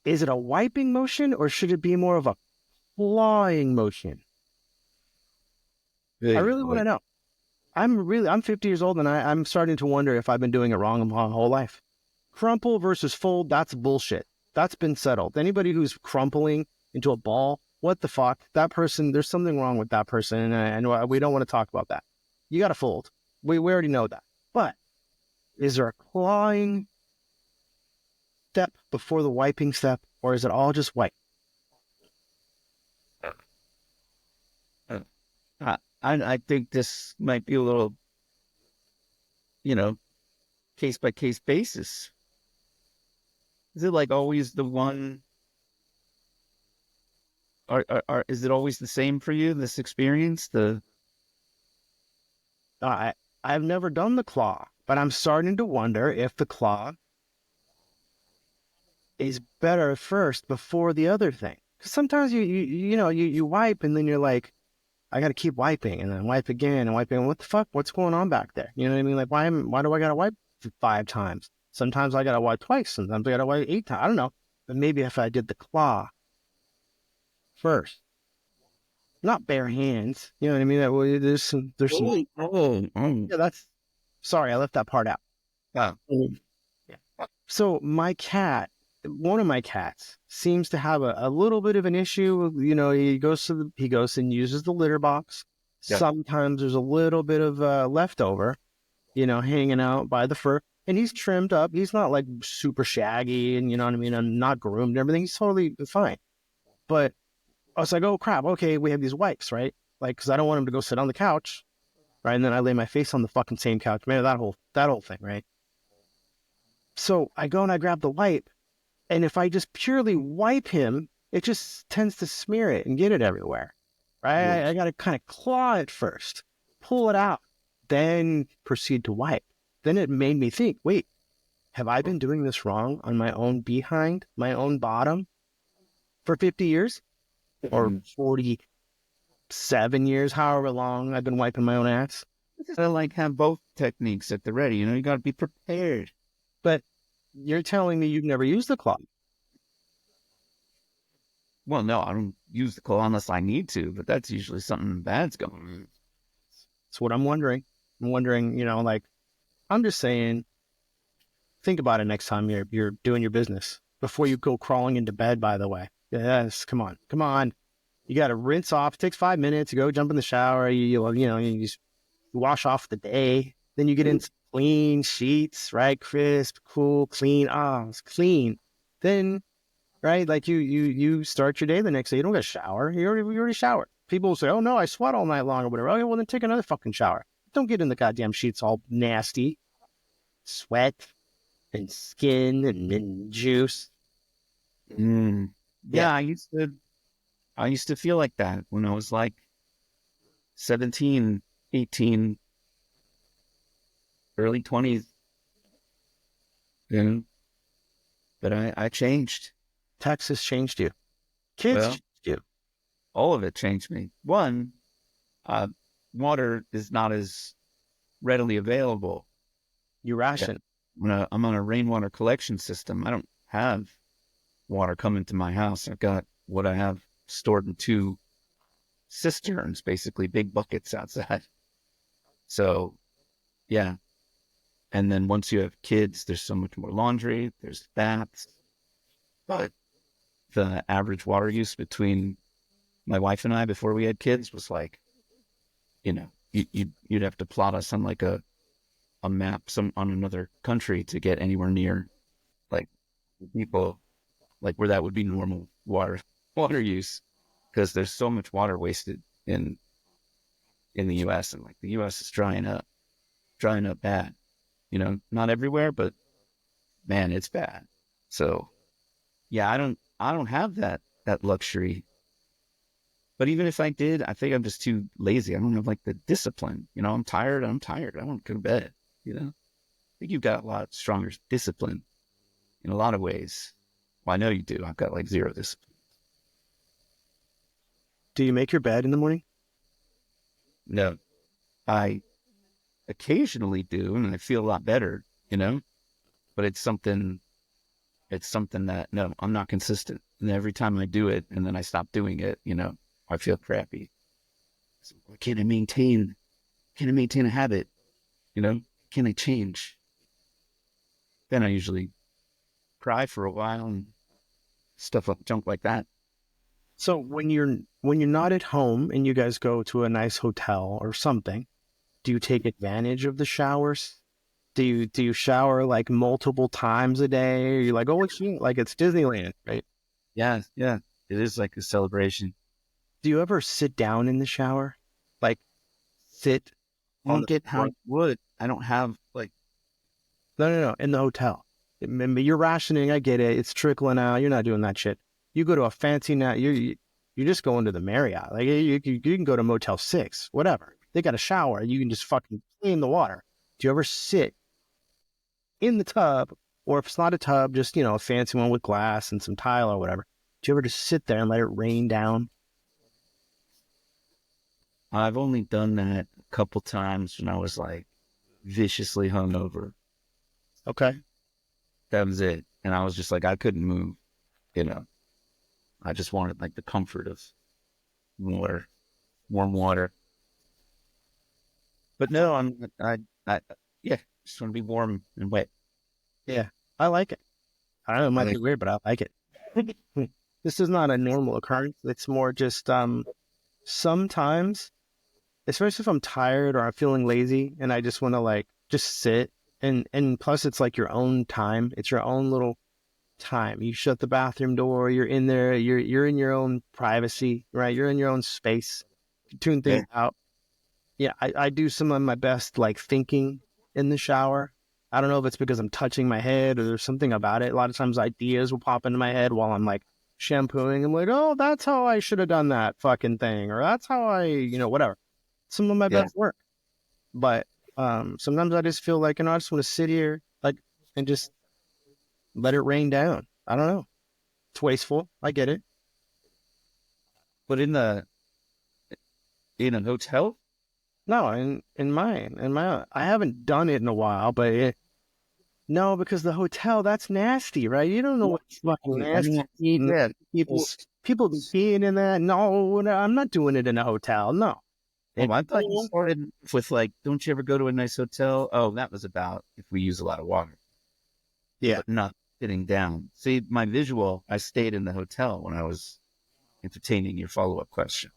is it a wiping motion or should it be more of a clawing motion? I really want to know. I'm 50 years old and I'm starting to wonder if I've been doing it wrong my whole life. Crumple versus fold, that's bullshit. That's been settled. Anybody who's crumpling into a ball, what the fuck? That person, there's something wrong with that person, and we don't want to talk about that. You got to fold. We already know that. But is there a clawing step before the wiping step, or is it all just wipe? I think this might be a little, case by case basis. Is it like always the one? Is it always the same for you? This experience, I've never done the claw, but I'm starting to wonder if the claw is better first before the other thing. Because sometimes you wipe and then you're like, I got to keep wiping and then wipe again and wipe again. What the fuck? What's going on back there? You know what I mean? Like, why do I got to wipe 5 times? Sometimes I got to wipe twice. Sometimes I got to wipe 8 times. I don't know. But maybe if I did the claw first, not bare hands. You know what I mean? There's some. Yeah, sorry, I left that part out. oh. Yeah. So one of my cats seems to have a little bit of an issue. You know, he goes and uses the litter box. Yeah. Sometimes there's a little bit of leftover, hanging out by the fur. And he's trimmed up. He's not like super shaggy and, you know what I mean, and not groomed and everything. He's totally fine. But I was like, oh, crap. Okay, we have these wipes, right? Like, because I don't want him to go sit on the couch, right? And then I lay my face on the fucking same couch. Man, that whole thing, right? So I go and I grab the wipe. And if I just purely wipe him, it just tends to smear it and get it everywhere, right? Yes. I got to kind of claw it first, pull it out, then proceed to wipe. Then it made me think, wait, have I been doing this wrong on my own behind, my own bottom for 50 years or 47 years, however long I've been wiping my own ass? I like have both techniques at the ready. You got to be prepared. But you're telling me you've never used the claw? Well, no, I don't use the claw unless I need to, but that's usually something bad's going on. That's what I'm wondering. I'm wondering, like, I'm just saying, think about it next time you're doing your business. Before you go crawling into bed, by the way. Yes, come on. You got to rinse off. It takes 5 minutes. You go jump in the shower. You just wash off the day. Then you get in clean sheets, right? Crisp, cool, clean. It's clean. Then, right, like you start your day the next day. You don't get a shower. You already showered. People will say, oh, no, I sweat all night long or whatever. Okay, well, then take another fucking shower. Don't get in the goddamn sheets all nasty. Sweat and skin and juice. Yeah, I used to feel like that when I was like 17, 18, early 20s. But I changed. Texas changed you. Kids changed you. All of it changed me. One, Uh, water is not as readily available. You Yeah. ration. I'm on a rainwater collection system. I don't have water coming to my house. I've got what I have stored in two cisterns, basically big buckets outside. So yeah. And then once you have kids, there's so much more laundry, there's baths. But the average water use between my wife and I before we had kids was like, you'd have to plot us on like a map on another country to get anywhere near like people like where that would be normal water use, because there's so much water wasted in the US, and like the US is drying up bad. Not everywhere, but man, it's bad. So yeah, I don't have that luxury. But even if I did, I think I'm just too lazy. I don't have like the discipline. I'm tired. I want to go to bed. I think you've got a lot stronger discipline in a lot of ways. Well, I know you do. I've got like zero discipline. Do you make your bed in the morning? No, I occasionally do, and I feel a lot better, but it's something that, no, I'm not consistent. And every time I do it and then I stop doing it, I feel crappy. So, can I maintain a habit? Can I change? Then I usually cry for a while and junk like that. So when you're not at home and you guys go to a nice hotel or something, do you take advantage of the showers? Do you shower like multiple times a day? Or you're like, oh, shit, like it's Disneyland, right? Yeah, yeah. It is like a celebration. Do you ever sit down in the shower? Like sit I on don't the get how floor? I would. I don't have like, No, in the hotel. Remember, you're rationing. I get it. It's trickling out. You're not doing that shit. You go to a fancy night. You just go into the Marriott. Like you can go to Motel 6, whatever. They got a shower. You can just fucking clean the water. Do you ever sit in the tub, or if it's not a tub, just a fancy one with glass and some tile or whatever? Do you ever just sit there and let it rain down? I've only done that a couple times when I was like viciously hungover. Okay. That was it. And I was just like, I couldn't move, you know. I just wanted like the comfort of water, warm water. But no, yeah, just want to be warm and wet. Yeah, I like it. I don't know, it I might be like, weird, but I like it. This is not a normal occurrence. It's more just sometimes, especially if I'm tired or I'm feeling lazy and I just want to like just sit, and plus it's like your own time. It's your own little time. You shut the bathroom door, you're in there, you're in your own privacy, right? You're in your own space. You tune yeah, things out. Yeah, I do some of my best like thinking in the shower. I don't know if it's because I'm touching my head or there's something about it. A lot of times ideas will pop into my head while I'm like shampooing. I'm like, oh, that's how I should have done that fucking thing. Or that's how whatever. Some of my yeah. best work. But sometimes I just feel like, I just want to sit here like and just let it rain down. I don't know. It's wasteful. I get it. But in a hotel, No, in my I haven't done it in a while, but no, because the hotel, that's nasty, right? You don't know yeah, what's fucking I nasty. mean, Eating yeah, people, people be peeing in that. No, I'm not doing it in a hotel. No. oh, It, I thought you started with like, don't you ever go to a nice hotel? Oh, that was about if we use a lot of water, yeah. but not sitting down. See, my visual, I stayed in the hotel when I was entertaining your follow-up question.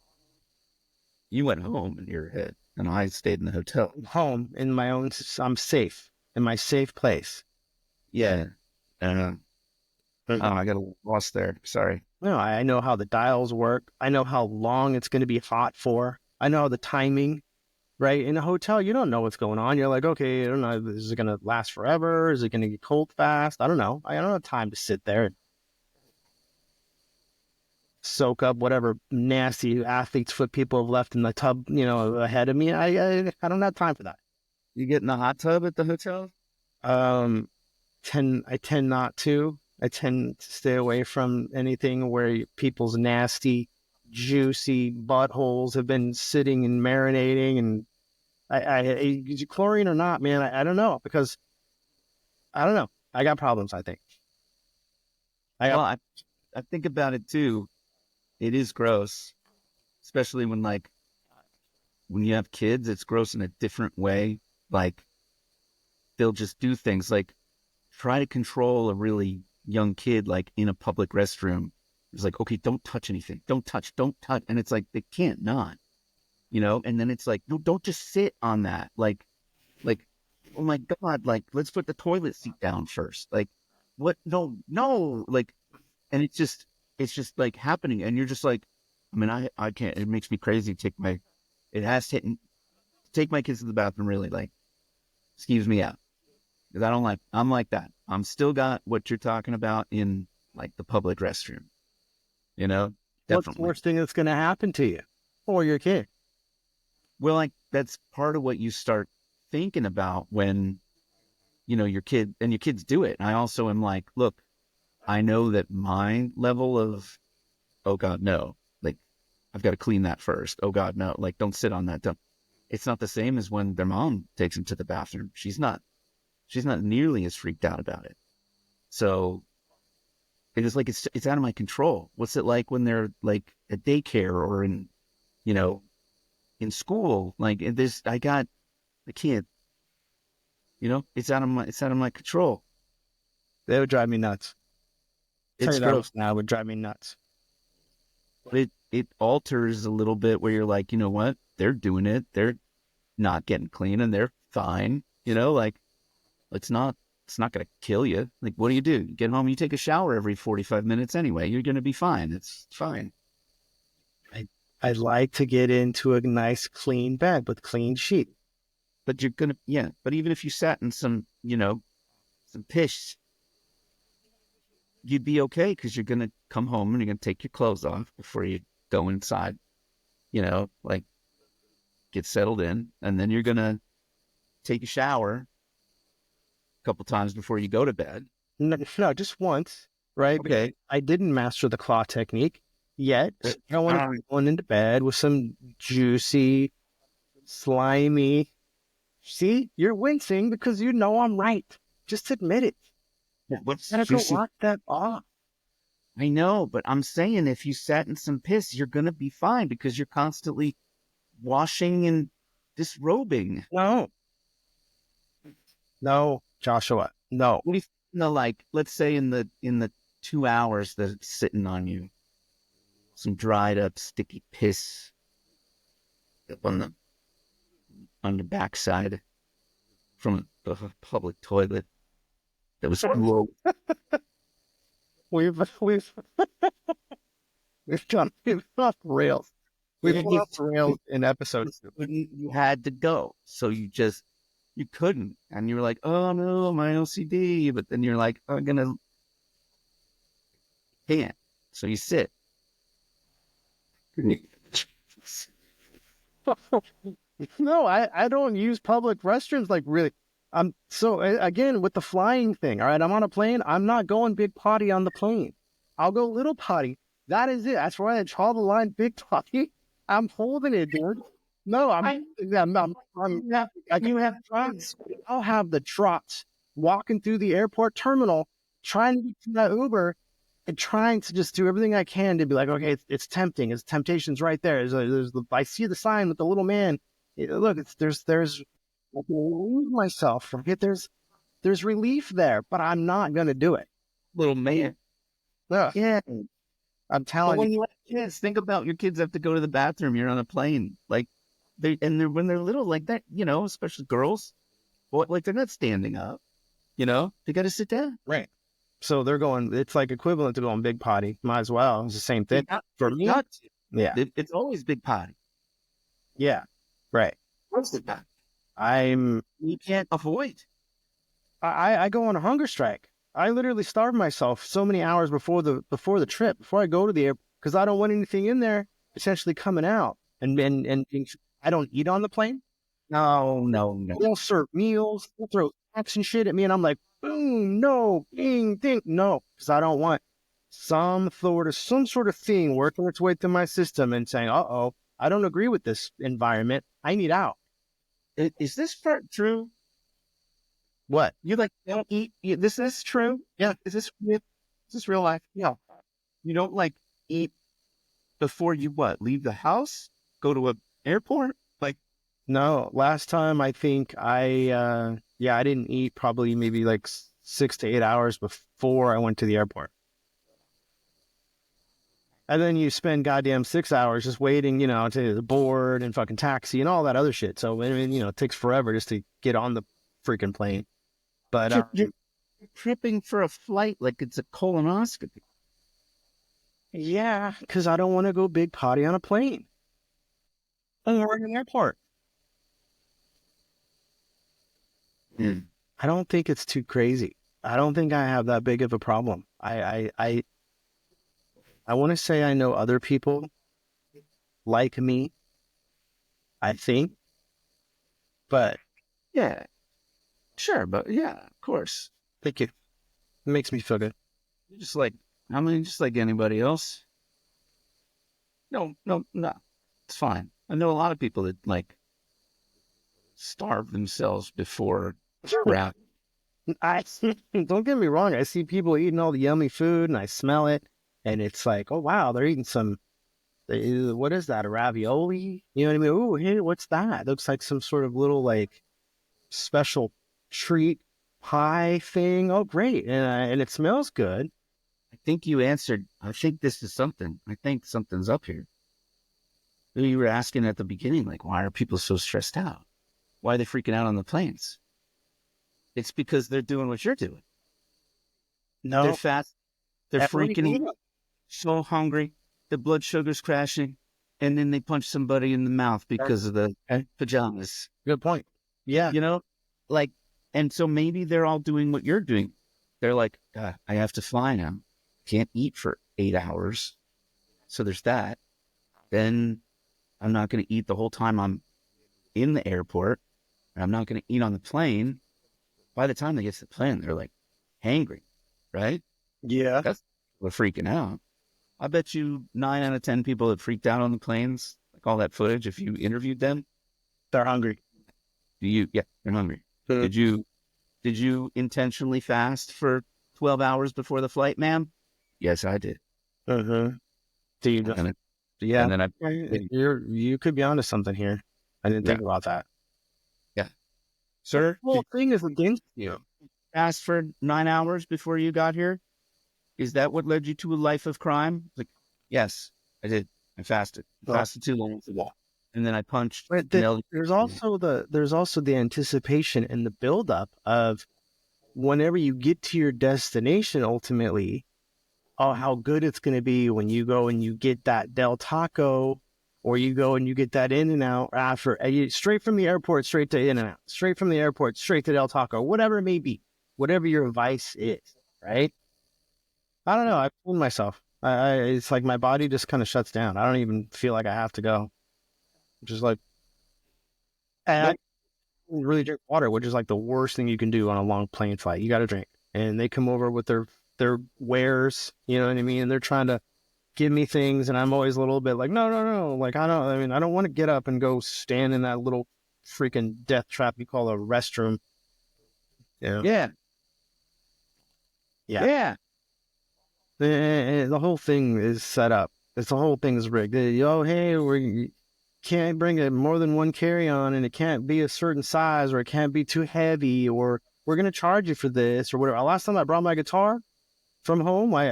You went home in your head, and I stayed in the hotel. Home in my own, I'm safe in my safe place. Yeah. Uh, oh, Mhm. I got lost there. Sorry. No, I know how the dials work. I know how long it's going to be hot for. I know the timing, right? In a hotel, you don't know what's going on. You're like, okay, I don't know. Is it going to last forever? Is it going to get cold fast? I don't know. I don't have time to sit there and soak up whatever nasty athlete's foot people have left in the tub, ahead of me. I don't have time for that. You get in the hot tub at the hotel? Um, I tend not to. I tend to stay away from anything where people's nasty juicy buttholes have been sitting and marinating, and is it chlorine or not, man? I don't know, because I don't know. I got problems, I think. I Well, got I think about it too. It is gross, especially when you have kids. It's gross in a different way. Like they'll just do things like try to control a really young kid, like in a public restroom. It's like, okay, don't touch anything. Don't touch. And it's like, they can't not, and then it's like, no, don't just sit on that. Like, oh my God, like, let's put the toilet seat down first. Like, what? No, no. Like, and it's just like happening. And you're just like, I mean, I can't, it makes me crazy to take my kids to the bathroom, really, like, skeeves me out. Because I'm like that. I'm still got what you're talking about in like the public restroom, what's the definitely. worst thing that's going to happen to you or your kid? Well, like that's part of what you start thinking about when, your kids do it. And I also am like, look, I know that my level of, oh God, no, like I've got to clean that first. Oh God, no, like don't sit on that. Don't. It's not the same as when their mom takes them to the bathroom. She's not nearly as freaked out about it. So it is like, it's out of my control. What's it like when they're like at daycare or you know, in school? Like I got a kid, it's out of my control. That would drive me nuts. Tell It's you that gross. now would drive me nuts. But it alters a little bit where you're like, you know what? They're doing it. They're not getting clean and they're fine. Like it's not going to kill you. Like, what do? You get home, you take a shower every 45 minutes anyway. You're going to be fine. It's fine. I'd like to get into a nice clean bed with clean sheet. But you're going to, yeah. But even if you sat in some piss, you'd be okay because you're going to come home and you're going to take your clothes off before you go inside, like get settled in. And then you're going to take a shower a couple times before you go to bed. No, just once, right? Okay. I didn't master the claw technique yet. I don't want to be going into bed with some juicy, slimy. See, you're wincing because you know I'm right. Just admit it. What's Gotta go juicy? lock that off. I know, but I'm saying if you sat in some piss, you're going to be fine because you're constantly washing and disrobing. No, Joshua. No. What do you think like, let's say in the 2 hours that it's sitting on you, some dried up sticky piss up on the backside from a public toilet that was gross. We've we've off rails. We've off rails in episodes. You had to go, so you couldn't, and you were like, oh no, my OCD. But then you're like, I'm gonna can't. So you sit. No, I don't use public restrooms like really. So again with the flying thing. All right, I'm on a plane. I'm not going big potty on the plane. I'll go little potty. That is it. That's why I draw the line big potty. I'm holding it, dude. No, you have trots. I'll have the trots walking through the airport terminal, trying to get to that Uber, and trying to just do everything I can to be like, okay, it's tempting. It's temptation's right there. I see the sign with the little man. Look, there's I can relieve myself from it. There's relief there, but I'm not gonna do it. Little man. Ugh, Yeah. I'm But telling when you. you have kids, think about your kids have to go to the bathroom. You're on a plane, like when they're little, like that, especially girls. Well, like they're not standing up. They got to sit down. Right. So they're going. It's like equivalent to going big potty. Might as well. It's the same thing for me. Not, Yeah. it's always big potty. Yeah. Right. What's the back? You can't avoid. I go on a hunger strike. I literally starve myself so many hours before the trip, before I go to the airport, because I don't want anything in there potentially coming out. And I don't eat on the plane. No, no, no. They'll serve meals. They'll throw snacks and shit at me, and I'm like, boom, no, ding, ding, no, because I don't want some sort of thing working its way through my system and saying, "Uh-oh, I don't agree with this environment. I need out." Is this part true? What? You like don't eat. This is true. Yeah. Is this real life? Yeah. You don't like eat before you what? Leave the house? Go to a airport? Like No, last time I think I didn't eat probably maybe like 6 to 8 hours before I went to the airport. And then you spend goddamn 6 hours just waiting, to the board and fucking taxi and all that other shit. So, I mean, it takes forever just to get on the freaking plane. But, you're prepping for a flight like it's a colonoscopy. yeah, because I don't want to go big potty on a plane or in an airport. Mm. I don't think it's too crazy. I don't think I have that big of a problem. I want to say I know other people like me, I think, but Yeah, sure, but yeah, of course. thank you. It makes me feel good. You're just like I mean, just like anybody else. No, no, no. It's fine. I know a lot of people that like starve themselves before rap. I don't get me wrong. I see people eating all the yummy food, and I smell it, and it's like, oh wow, they're eating some. What is that? A ravioli? You know what I mean? Oh, hey, what's that? Looks like some sort of little like special treat pie thing. Oh, great, and it smells good. I think you answered. I think this is something. I think something's up here. You were asking at the beginning, like, why are people so stressed out? Why are they freaking out on the planes? It's because they're doing what you're doing. They're No, fast. They're freaking everybody- so hungry. The blood sugar's crashing. And then they punch somebody in the mouth because of the pajamas. good point. Yeah, You know, like, and so maybe they're all doing what you're doing. They're like, I have to fly now. Can't eat for 8 hours. So there's that. Then I'm not going to eat the whole time I'm in the airport. And I'm not going to eat on the plane. By the time they get to the plane, they're like hangry, right? yeah, That's they're freaking out. I bet you 9 out of 10 people that freaked out on the planes, like all that footage, if you interviewed them, they're hungry. yeah, they're hungry. Uh, Did you intentionally fast for 12 hours before the flight, ma'am? Yes, I did. uh-huh. Do you? And then, Yeah, and then I, you could be onto something here. I didn't yeah, think about that. yeah. Sir, The whole did thing is against you. you fast for 9 hours before you got here? Is that what led you to a life of crime? Like, yes, I did. I fasted. Well, Fasted too long. And then I punched but Nelly. there's also the anticipation and the buildup of whenever you get to your destination ultimately, oh, how good it's going to be when you go and you get that Del Taco, or you go and you get that In-N-Out after straight from the airport, straight to In-N-Out, straight from the airport, straight to Del Taco, whatever it may be, whatever your vice is, right? I don't know. I've fooled myself. It's like my body just kind of shuts down. I don't even feel like I have to go. Just like, and I don't really drink water, which is like the worst thing you can do on a long plane flight. You got to drink. And they come over with their wares, you know what I mean? And they're trying to give me things, and I'm always a little bit like, no, no, no. Like, I don't want to get up and go stand in that little freaking death trap you call a restroom. Yeah. Yeah, Yeah. yeah. The whole thing is set up. The whole thing is rigged. Oh, hey, we can't bring it more than one carry-on, and it can't be a certain size, or it can't be too heavy, or we're going to charge you for this, or whatever. Last time I brought my guitar from home, I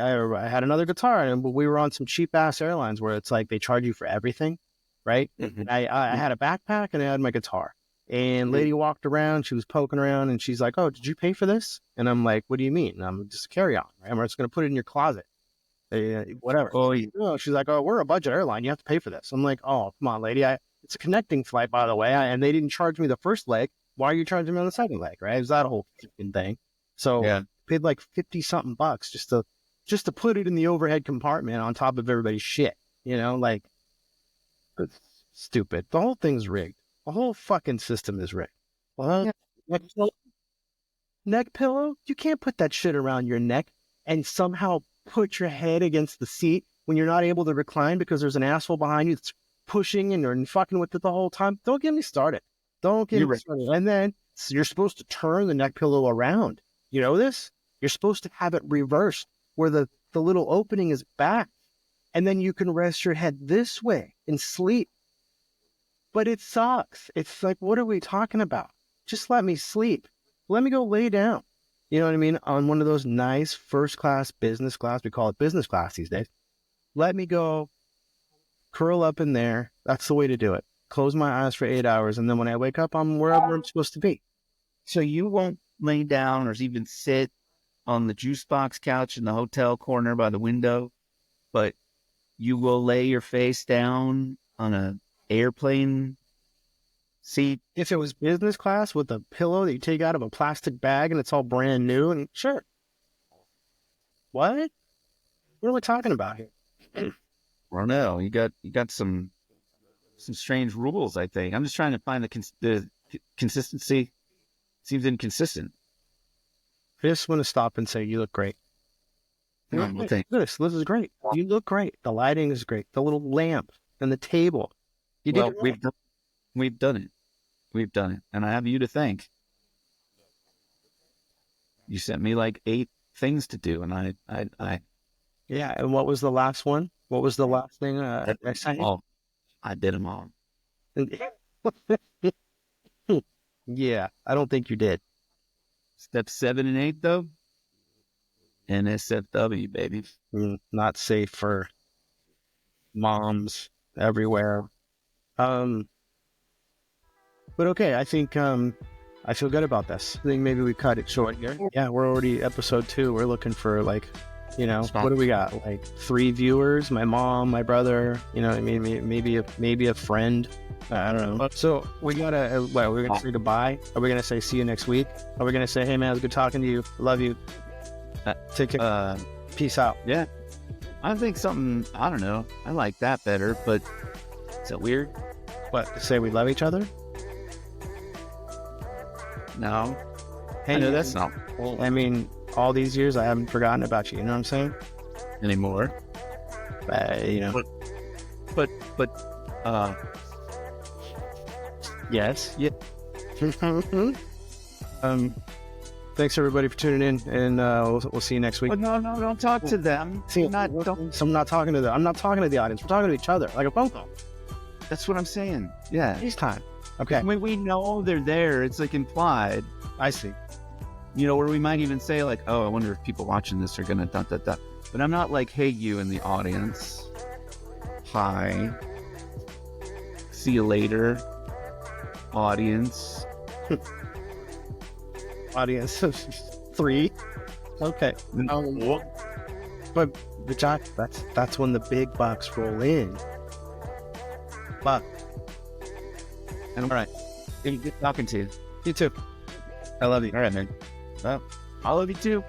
had another guitar, and we were on some cheap-ass airlines where it's like they charge you for everything, right? Mhm. I had a backpack, and I had my guitar. And lady walked around, she was poking around, and she's like, oh, did you pay for this? And I'm like, what do you mean? And I'm just carry on, right? I'm just going to put it in your closet. Whatever. Oh, yeah. No, she's like, oh, we're a budget airline. You have to pay for this. I'm like, oh, come on, lady. It's a connecting flight, by the way. And they didn't charge me the first leg. Why are you charging me on the second leg, right? It was that whole freaking thing. So Yeah. paid like 50 something bucks just to put it in the overhead compartment on top of everybody's shit. Like, it's stupid. The whole thing's rigged. The whole fucking system is rigged. Well, neck pillow? You can't put that shit around your neck and somehow put your head against the seat when you're not able to recline because there's an asshole behind you that's pushing and you're fucking with it the whole time. Don't get me started. Don't get me started. And then you're supposed to turn the neck pillow around. You know this? You're supposed to have it reversed where the little opening is back. And then you can rest your head this way and sleep. But it sucks. It's like, what are we talking about? Just let me sleep. Let me go lay down. You know what I mean? On one of those nice first class, business class. We call it business class these days. Let me go curl up in there. That's the way to do it. Close my eyes for 8 hours. And then when I wake up, I'm wherever I'm supposed to be. So you won't lay down or even sit on the juice box couch in the hotel corner by the window, but you will lay your face down on an airplane seat. If it was business class with a pillow that you take out of a plastic bag and it's all brand new, and sure. What? What are we talking about here? I don't know. You got some strange rules, I think. I'm just trying to find the consistency. Seems inconsistent. I just want to stop and say, you look great. This is great. You look great. The lighting is great. The little lamp and the table. We've done it. We've done it. And I have you to thank. You sent me like 8 things to do, and I Yeah, and what was the last one? What was the last thing I sent you? I did them all. Yeah, I don't think you did. Step 7 and 8, though? NSFW, baby. Not safe for moms everywhere. But okay, I think I feel good about this. I think maybe we cut it short here. Yeah, we're already episode 2. We're looking for like, what do we got? Like 3 viewers, my mom, my brother, you know what I mean? Maybe a friend. I don't know. So we gotta, we're gonna say goodbye? Are we gonna say see you next week? Are we gonna say, hey man, it was good talking to you. Love you. Take care. Peace out. Yeah. I think something, I don't know. I like that better, but is that weird? What, to say we love each other? No. Hey, no, that's not. I mean, all these years I haven't forgotten about you. You know what I'm saying? Anymore. Yes. Yeah. Thanks everybody for tuning in, and we'll see you next week. But no, don't talk to them. So I'm not talking to them. I'm not talking to the audience. We're talking to each other, like a phone call. That's what I'm saying. Yeah. FaceTime. Okay. When we know they're there, it's like implied. I see. Where we might even say like, oh, I wonder if people watching this are gonna dun. But I'm not like, hey, you in the audience. Hi. See you later. Audience. Audience of 3. Okay. But John, that's when the big bucks roll in. But all right. Good talking to you. You too. I love you. All right, man. Well, I love you too.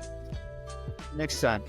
Next time.